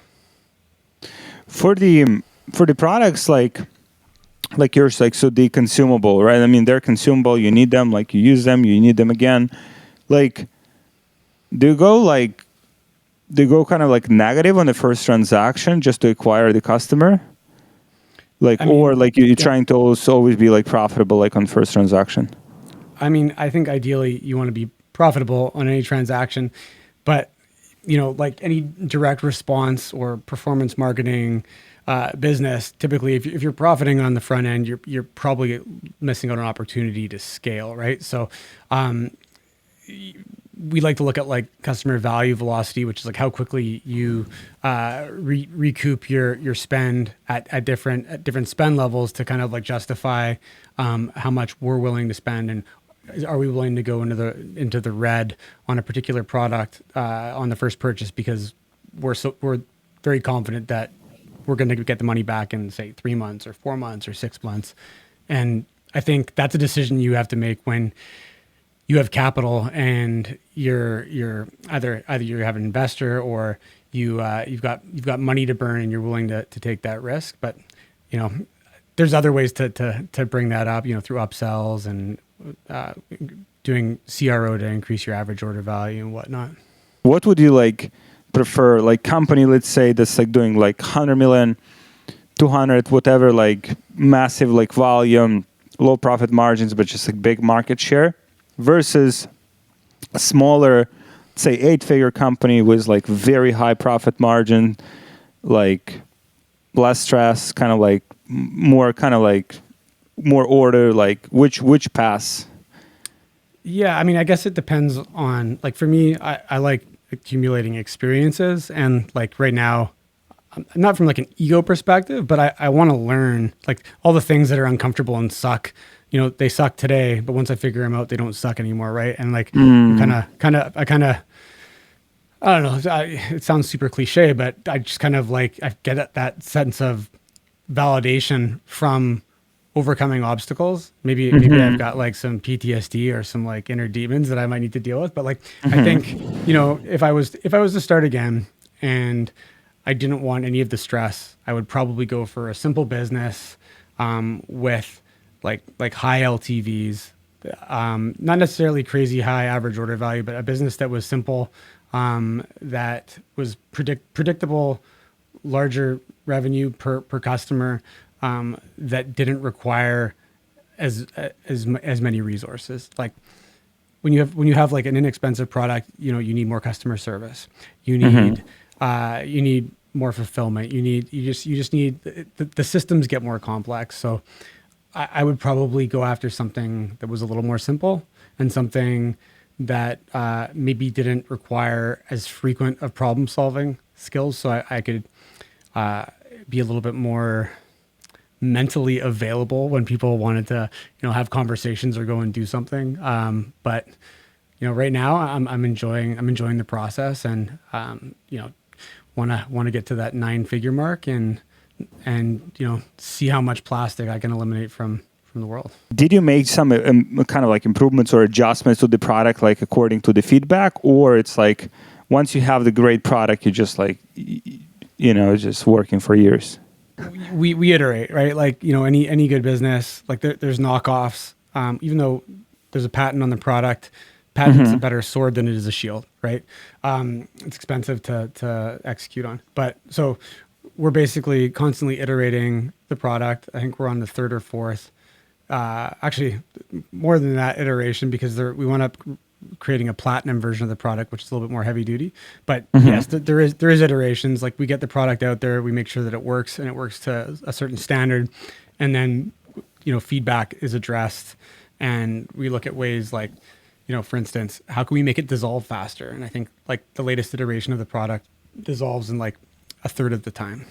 For the products like yours, like, so the consumable, right? I mean, they're consumable. You need them, like you use them, you need them again. Like, do you go kind of like negative on the first transaction just to acquire the customer? Like, I mean, or like you're trying to always be like profitable, like on first transaction? I mean, I think ideally you want to be profitable on any transaction, but you know, like any direct response or performance marketing business, typically if you're profiting on the front end, you're probably missing out on an opportunity to scale, right? So we like to look at like customer value velocity, which is like how quickly you recoup your spend at different spend levels to kind of like justify how much we're willing to spend, and are we willing to go into the red on a particular product on the first purchase because we're very confident that we're going to get the money back in say 3 months or 4 months or 6 months. And I think that's a decision you have to make when you have capital and you're either you have an investor or you've got money to burn and you're willing to take that risk. But you know, there's other ways to bring that up, you know, through upsells and doing CRO to increase your average order value and whatnot. What would you like prefer, like company, let's say that's like doing like 100 million, 200, whatever, like massive like volume, low profit margins, but just like big market share, versus a smaller, say 8-figure company with like very high profit margin, like less stress, kind of like more order, like which pass? Yeah, I mean, I guess it depends on, like for me, I like accumulating experiences, and like right now, not from like an ego perspective, but I want to learn like all the things that are uncomfortable and suck. You know, they suck today, but once I figure them out, they don't suck anymore, right? And like I don't know, it sounds super cliche, but I just kind of like, I get that sense of validation from overcoming obstacles. Maybe I've got like some PTSD or some like inner demons that I might need to deal with. But like, I think, you know, if I was to start again and I didn't want any of the stress, I would probably go for a simple business with like high LTVs, not necessarily crazy high average order value, but a business that was simple, that was predictable, larger revenue per customer, that didn't require as many resources. Like when you have like an inexpensive product, you know, you need more customer service. You need more fulfillment. You just need the systems get more complex. So I would probably go after something that was a little more simple and something that maybe didn't require as frequent of problem solving skills. So I could be a little bit more mentally available when people wanted to, you know, have conversations or go and do something. But you know, right now I'm enjoying the process, and you know, want to get to that 9-figure mark and you know, see how much plastic I can eliminate from the world. Did you make some kind of like improvements or adjustments to the product, like according to the feedback, or it's like once you have the great product, you just like, just working for years. We iterate, right? Like, any good business, like there's knockoffs. Even though there's a patent on the product, patent's a better sword than it is a shield, right? It's expensive to execute on. But so we're basically constantly iterating the product. I think we're on the third or fourth, actually more than that iteration, because we wound up creating a platinum version of the product, which is a little bit more heavy duty. But yes, there is iterations. Like, we get the product out there, we make sure that it works, and it works to a certain standard, and then feedback is addressed, and we look at ways like, for instance, how can we make it dissolve faster? And I think like the latest iteration of the product dissolves in like a third of the time.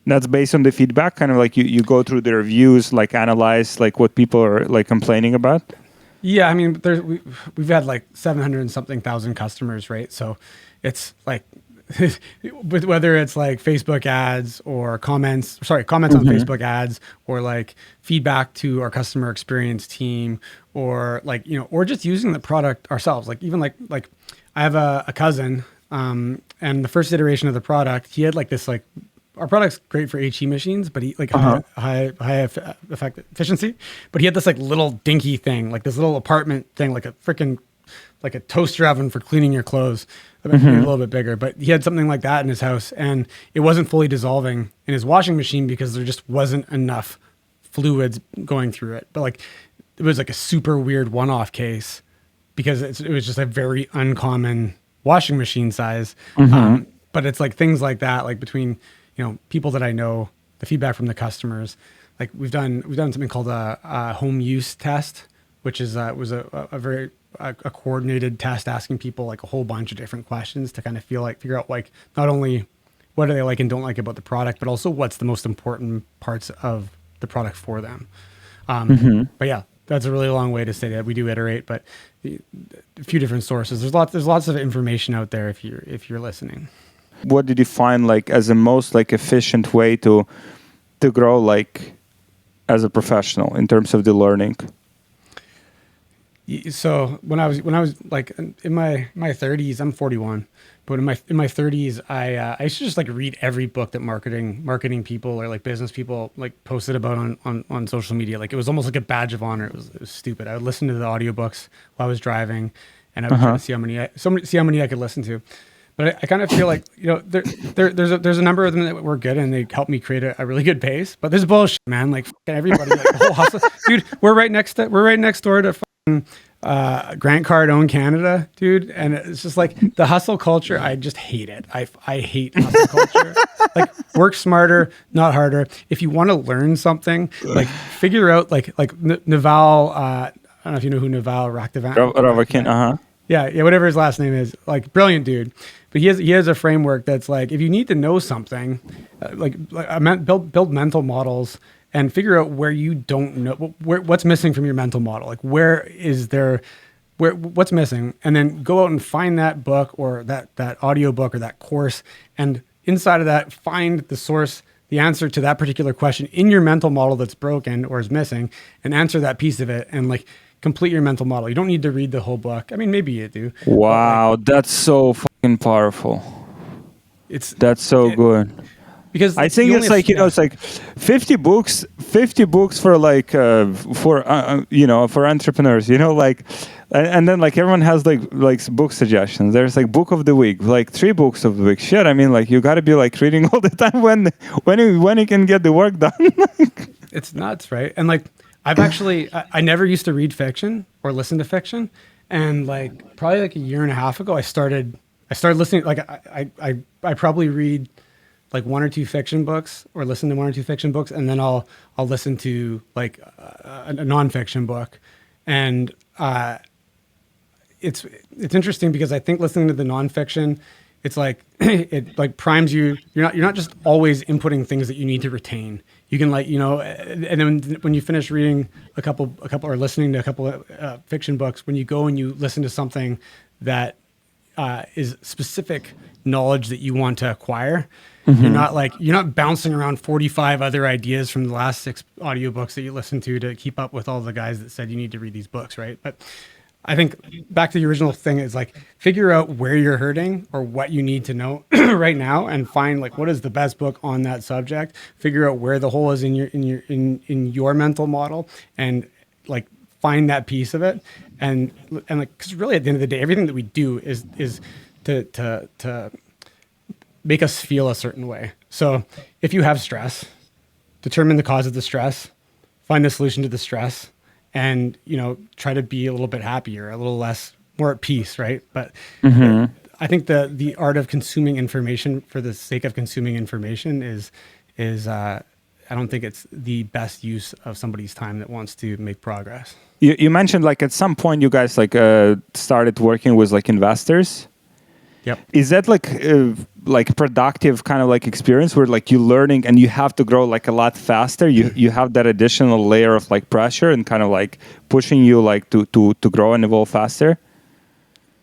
That's based on the feedback, kind of like you go through the reviews, like analyze like what people are like complaining about. Yeah, I mean, we've had like 700 and something thousand customers, right? So it's like, but whether it's like Facebook ads or comments on Facebook ads, or like feedback to our customer experience team, or like, or just using the product ourselves. Like, even like I have a cousin, and the first iteration of the product, he had like this, like, our product's great for HE machines, but he like high effect efficiency, but he had this like little dinky thing, like this little apartment thing, like a freaking, like a toaster oven for cleaning your clothes, maybe a little bit bigger, but he had something like that in his house, and it wasn't fully dissolving in his washing machine because there just wasn't enough fluids going through it. But like, it was like a super weird one-off case because it was just a very uncommon washing machine size. But it's like things like that, like between people that I know, the feedback from the customers. Like, we've done something called a home use test, which is was a very coordinated test, asking people like a whole bunch of different questions to kind of figure out like not only what do they like and don't like about the product, but also what's the most important parts of the product for them. But yeah, that's a really long way to say that we do iterate, but a few different sources. There's lots of information out there if you're listening. What did you find like as the most like efficient way to grow like as a professional in terms of the learning? So when I was like in my 30s, I'm 41, but in my 30s, I used to just like read every book that marketing people or like business people like posted about on social media. Like, it was almost like a badge of honor. It was stupid. I would listen to the audiobooks while I was driving, and I would try to see how many I could listen to. But I kind of feel like, there's a number of them that were good and they helped me create a really good base. But this is bullshit, man. Like, everybody, like, the whole hustle, dude. We're right next door to Grant Cardone, Canada, dude. And it's just like the hustle culture. I just hate it. I hate hustle culture. Like, work smarter, not harder. If you want to learn something, like, figure out like Naval. I don't know if you know who Naval Ravakin. Yeah, whatever his last name is, like, brilliant dude. But he has a framework that's like, if you need to know something, build mental models and figure out where you don't know, what's missing from your mental model. Like, what's missing, and then go out and find that book or that audio book or that course, and inside of that, find the source, the answer to that particular question in your mental model that's broken or is missing, and answer that piece of it, and like, complete your mental model. You don't need to read the whole book. I mean, maybe you do. Wow, that's so fucking powerful. That's so good. Because I think it's like, it's like 50 books for like for entrepreneurs, like, and then like everyone has like book suggestions. There's like book of the week, like 3 books of the week. Shit, I mean, like, you got to be like reading all the time when you can get the work done. It's nuts, right? And like, I never used to read fiction or listen to fiction, and like probably like a year and a half ago, I started listening. Like, I probably read like 1 or 2 fiction books or listen to 1 or 2 fiction books, and then I'll listen to like a nonfiction book, and it's interesting because I think listening to the nonfiction, it's like it like primes you. You're not just always inputting things that you need to retain. You can like, and then when you finish reading a couple or listening to a couple of fiction books, when you go and you listen to something that is specific knowledge that you want to acquire, you're not bouncing around 45 other ideas from the last 6 audiobooks that you listened to keep up with all the guys that said you need to read these books, right? But I think back to the original thing is like figure out where you're hurting or what you need to know right now, and find like what is the best book on that subject. Figure out where the hole is in your mental model, and like find that piece of it, and like, because really at the end of the day, everything that we do is to make us feel a certain way. So if you have stress, determine the cause of the stress, find the solution to the stress, and try to be a little bit happier, a little less, more at peace, right? But I think the art of consuming information for the sake of consuming information is I don't think it's the best use of somebody's time that wants to make progress. You mentioned like at some point you guys like started working with like investors. Yep. Is that like productive kind of like experience where like you're learning and you have to grow like a lot faster? You have that additional layer of like pressure and kind of like pushing you like to grow and evolve faster?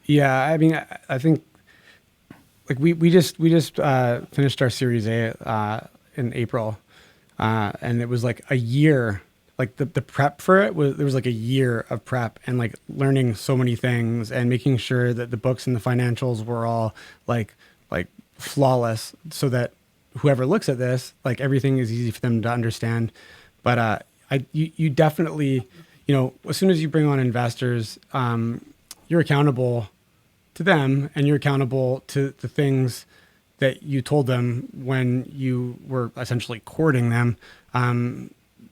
Yeah, I mean, I think like we just finished our Series A in April, and it was like a year. Like the prep for it there was like a year of prep and like learning so many things and making sure that the books and the financials were all like flawless, so that whoever looks at this, like everything is easy for them to understand. But you definitely, as soon as you bring on investors, you're accountable to them, and you're accountable to the things that you told them when you were essentially courting them,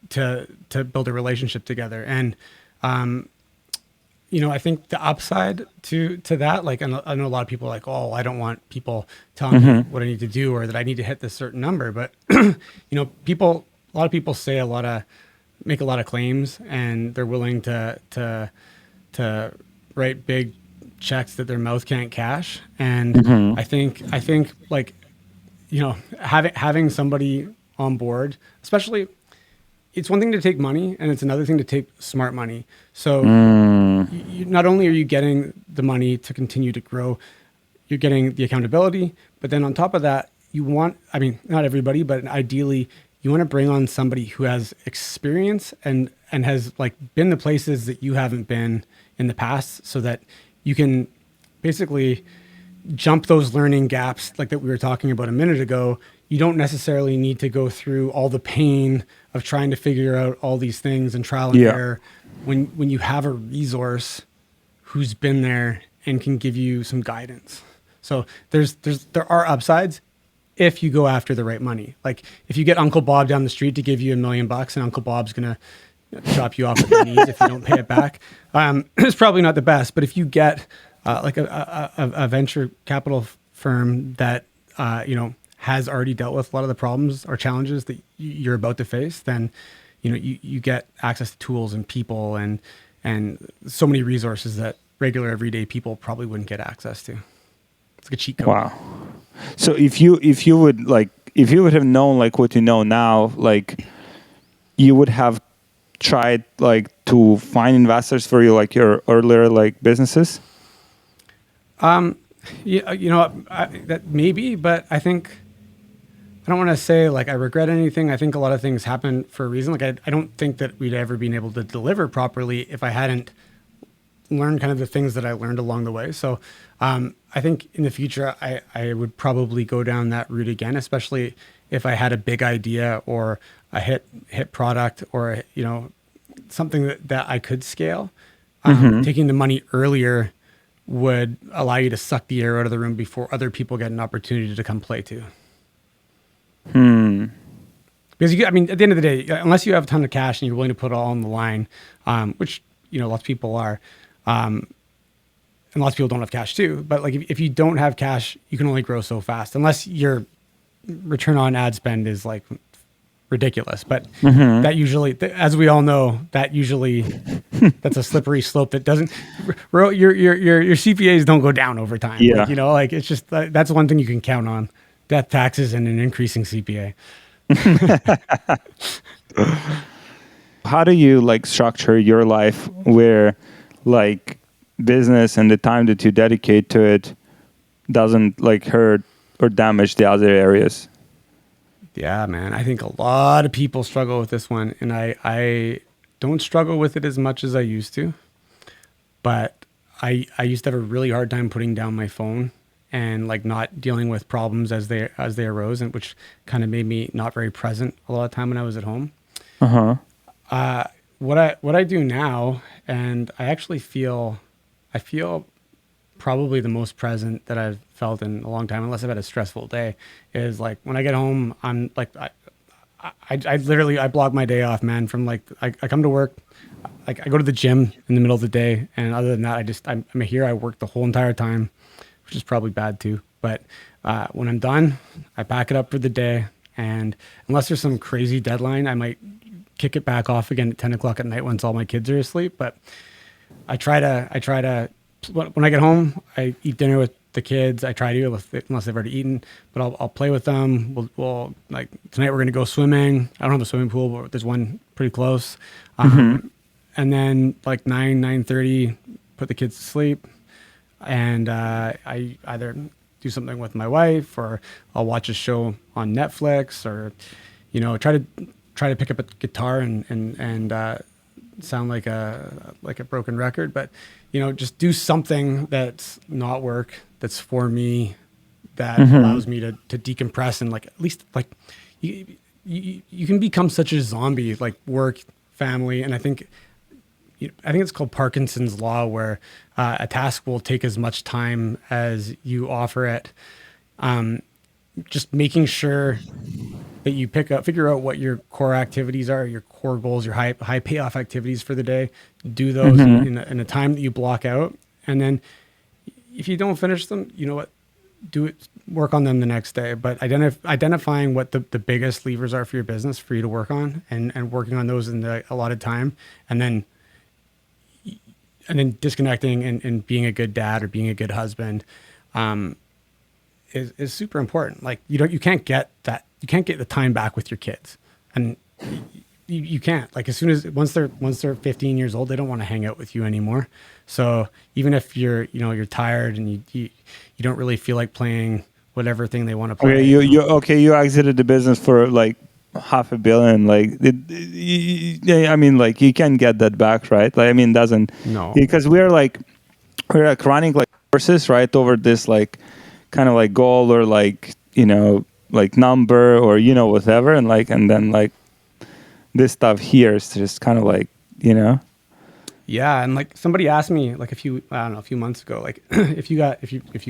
to build a relationship together. And I think the upside to that, like I know a lot of people are like, oh, I don't want people telling me what I need to do or that I need to hit this certain number. But a lot of people make a lot of claims, and they're willing to write big checks that their mouth can't cash. And I think like having somebody on board, especially, it's one thing to take money and it's another thing to take smart money. So not only are you getting the money to continue to grow, you're getting the accountability, but then on top of that, not everybody, but ideally you want to bring on somebody who has experience and has like been the places that you haven't been in the past, so that you can basically jump those learning gaps like that we were talking about a minute ago. You don't necessarily need to go through all the pain of trying to figure out all these things and trial and error when you have a resource who's been there and can give you some guidance. So there are upsides if you go after the right money. Like if you get Uncle Bob down the street to give you $1 million and Uncle Bob's going to chop you off at the knees if you don't pay it back, it's probably not the best. But if you get like a venture capital firm that, has already dealt with a lot of the problems or challenges that you're about to face, then you get access to tools and people and so many resources that regular everyday people probably wouldn't get access to. It's like a cheat code. Wow. So if you would have known like what you know now, like you would have tried like to find investors for you, like your earlier like businesses? That maybe, but I think I don't want to say like I regret anything. I think a lot of things happen for a reason. Like I don't think that we'd ever been able to deliver properly if I hadn't learned kind of the things that I learned along the way. So I think in the future, I would probably go down that route again, especially if I had a big idea or a hit product or, something that I could scale. Taking the money earlier would allow you to suck the air out of the room before other people get an opportunity to come play too. Because at the end of the day, unless you have a ton of cash and you're willing to put it all on the line, which lots of people are, and lots of people don't have cash too. But like if you don't have cash, you can only grow so fast unless your return on ad spend is like ridiculous. But that usually, as we all know, that's a slippery slope that doesn't. Your CPAs don't go down over time. Yeah. It's just that's one thing you can count on: death, taxes, and an increasing CPA. How do you like structure your life where like business and the time that you dedicate to it doesn't like hurt or damage the other areas? Yeah, man. I think a lot of people struggle with this one, and I don't struggle with it as much as I used to. but I used to have a really hard time putting down my phone and like not dealing with problems as they arose, and which kind of made me not very present a lot of time when I was at home. What I do now, and I feel probably the most present that I've felt in a long time, unless I've had a stressful day, is like when I get home, I'm like, I literally, I block my day off, man. From like, I come to work, like I go to the gym in the middle of the day. And other than that, I'm here. I work the whole entire time, which is probably bad too. But when I'm done, I pack it up for the day. And unless there's some crazy deadline, I might kick it back off again at 10 o'clock at night once all my kids are asleep. But I try to, when I get home, I eat dinner with the kids. I try to, unless they've already eaten, but I'll play with them. We'll like tonight we're going to go swimming. I don't have a swimming pool, but there's one pretty close. And then like 9:30, put the kids to sleep. And I either do something with my wife, or I'll watch a show on Netflix, or, you know, try to pick up a guitar and sound like a broken record, but, you know, just do something that's not work, that's for me, that allows me to decompress, and like at least like you can become such a zombie, like work, family, and I think it's called Parkinson's law, where a task will take as much time as you offer it. Just making sure that you figure out what your core activities are, your core goals, your high payoff activities for the day. Do those in a time that you block out, and then if you don't finish them, you know what, work on them the next day. But identifying what the biggest levers are for your business for you to work on, and working on those in the allotted time, and then disconnecting and being a good dad or being a good husband is super important. Like you can't get the time back with your kids, and you can't, like, as soon as once they're 15 years old, they don't want to hang out with you anymore. So even if you're tired and you don't really feel like playing whatever thing they want to play. You exited the business for like $500 million. Like I mean, like you can get that back, right? Like, I mean, no, because we're like running like courses, right, over this like kind of like goal, or like, you know, like number, or, you know, whatever, and then like this stuff here is just kind of like, you know. Yeah, and like somebody asked me like a few months ago, like if you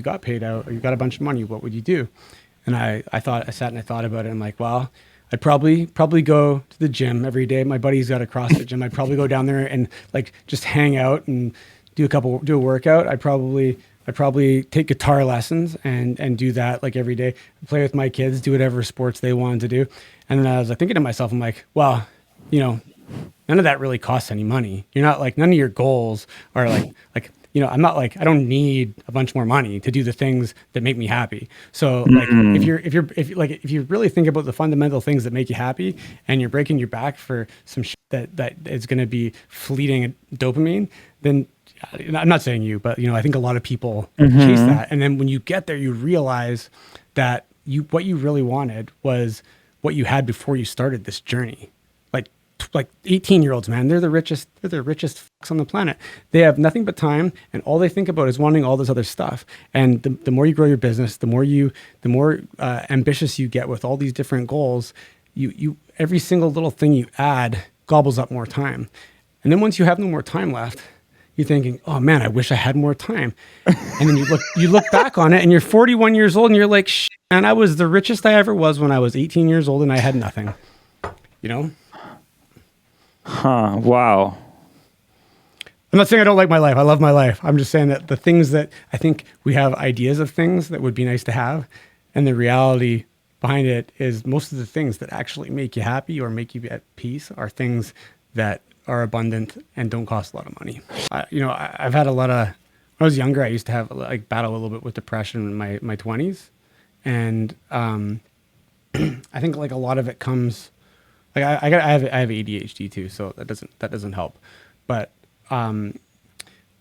got paid out, or you got a bunch of money, what would you do? And I sat and I thought about it. I'm like, well, I'd probably go to the gym every day. My buddy's got a CrossFit gym. I'd probably go down there and like just hang out and do a workout. I'd probably take guitar lessons and do that like every day. Play with my kids, do whatever sports they wanted to do. And then I was like thinking to myself, I'm like, well, you know, none of that really costs any money. You're not like, none of your goals are like, you know, I'm not like, I don't need a bunch more money to do the things that make me happy. So like, if you really think about the fundamental things that make you happy, and you're breaking your back for some shit that is going to be fleeting dopamine, then I'm not saying you, but, you know, I think a lot of people chase that. And then when you get there, you realize that what you really wanted was what you had before you started this journey. Like 18-year-olds, man, they're the richest fucks on the planet. They have nothing but time, and all they think about is wanting all this other stuff. And the more you grow your business, the more ambitious you get with all these different goals, you every single little thing you add gobbles up more time. And then once you have no more time left, you're thinking, oh man, I wish I had more time. And then you look back on it, and you're 41 years old, and you're like, shit, man, I was the richest I ever was when I was 18 years old, and I had nothing. You know? Huh. Wow. I'm not saying I don't like my life. I love my life. I'm just saying that the things that I think we have ideas of things that would be nice to have, and the reality behind it is most of the things that actually make you happy or make you at peace are things that are abundant and don't cost a lot of money. I've had a lot of, when I was younger, I used to have like battle a little bit with depression in my 20s. And I think like a lot of it comes, like I have ADHD too, so that doesn't help. But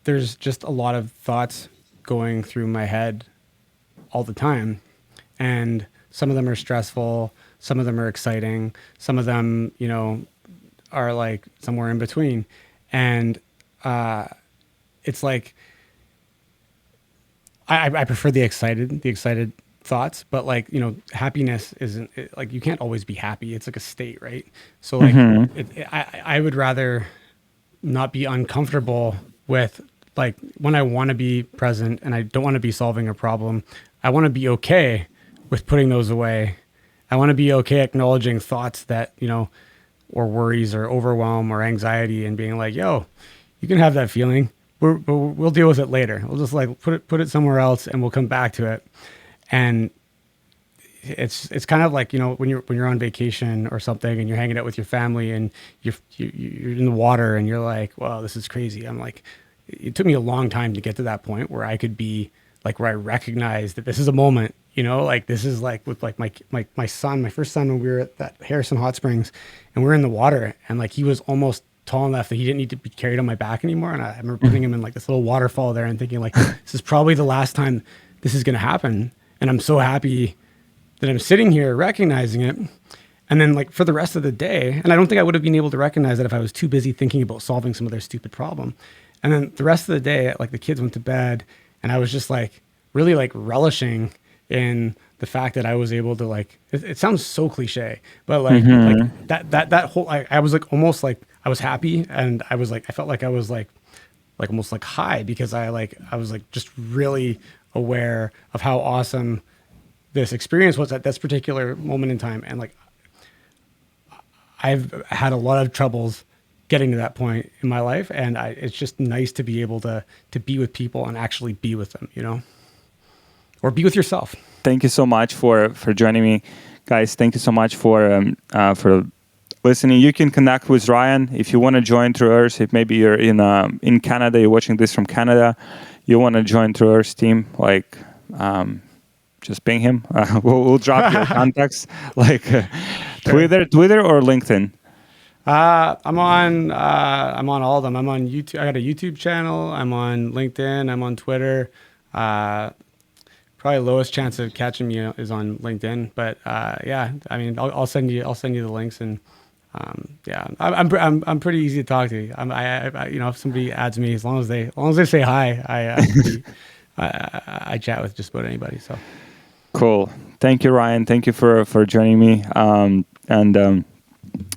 there's just a lot of thoughts going through my head all the time, and some of them are stressful, some of them are exciting, some of them, you know, are like somewhere in between. And it's like, I prefer the excited thoughts, but like, happiness isn't like, you can't always be happy. It's like a state, right? So like, I would rather not be uncomfortable with, like, when I want to be present and I don't want to be solving a problem, I want to be okay with putting those away. I want to be okay acknowledging thoughts that, or worries or overwhelm or anxiety, and being like, yo, you can have that feeling. We'll deal with it later. We'll just like put it somewhere else, and we'll come back to it. And it's kind of like, when you're on vacation or something, and you're hanging out with your family, and you're in the water, and you're like, wow, this is crazy. I'm like, it took me a long time to get to that point where I could be like, where I recognize that this is a moment, like this is like with like my son, my first son, when we were at that Harrison Hot Springs, and we were in the water, and like he was almost tall enough that he didn't need to be carried on my back anymore. And I remember putting him in like this little waterfall there and thinking like, this is probably the last time this is going to happen. And I'm so happy that I'm sitting here recognizing it. And then like for the rest of the day, and I don't think I would have been able to recognize that if I was too busy thinking about solving some other stupid problem. And then the rest of the day, like the kids went to bed, and I was just like really like relishing in the fact that I was able to like, it sounds so cliche, but like, like that whole, I was like, almost like I was happy, and I was like, I felt like I was like almost like high, because I was like just really aware of how awesome this experience was at this particular moment in time. And like, I've had a lot of troubles getting to that point in my life, and it's just nice to be able to be with people and actually be with them, or be with yourself. Thank you so much for joining me, guys. Thank you so much for listening. You can connect with Ryan if you want to join Tru Earth. If maybe you're in Canada, you're watching this from Canada, you want to join Tru Earth's team, like just ping him. We'll drop your contacts, like Twitter or LinkedIn. I'm on all of them. I'm on YouTube. I got a YouTube channel. I'm on LinkedIn. I'm on Twitter. Probably lowest chance of catching me is on LinkedIn. But yeah, I mean, I'll send you the links, and yeah, I'm pretty easy to talk to. I if somebody adds me, as long as they say hi, I chat with just about anybody. So cool. Thank you, Ryan. Thank you for joining me.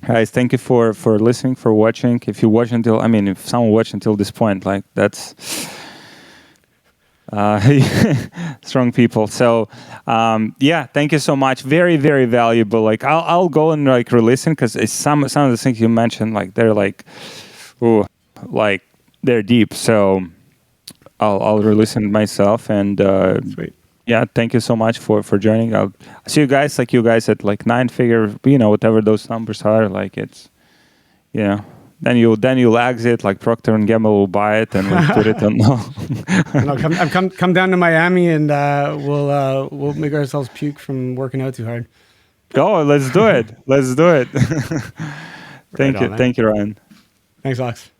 Guys, thank you for listening, for watching. If you watch if someone watched until this point, like that's strong people. So yeah, thank you so much. Very, very valuable. Like I'll go and like re-listen, because it's some of the things you mentioned, like they're like, ooh, like they're deep. So I'll re-listen myself. And sweet. Yeah, thank you so much for joining. I'll see you guys at like 9-figure, whatever those numbers are. Like it's, then you'll exit, like Procter and Gamble will buy it, and we'll put it on. No, come down to Miami, and we'll make ourselves puke from working out too hard. Oh, let's do it. Let's do it. Thank you, Ryan. Thanks, Alex.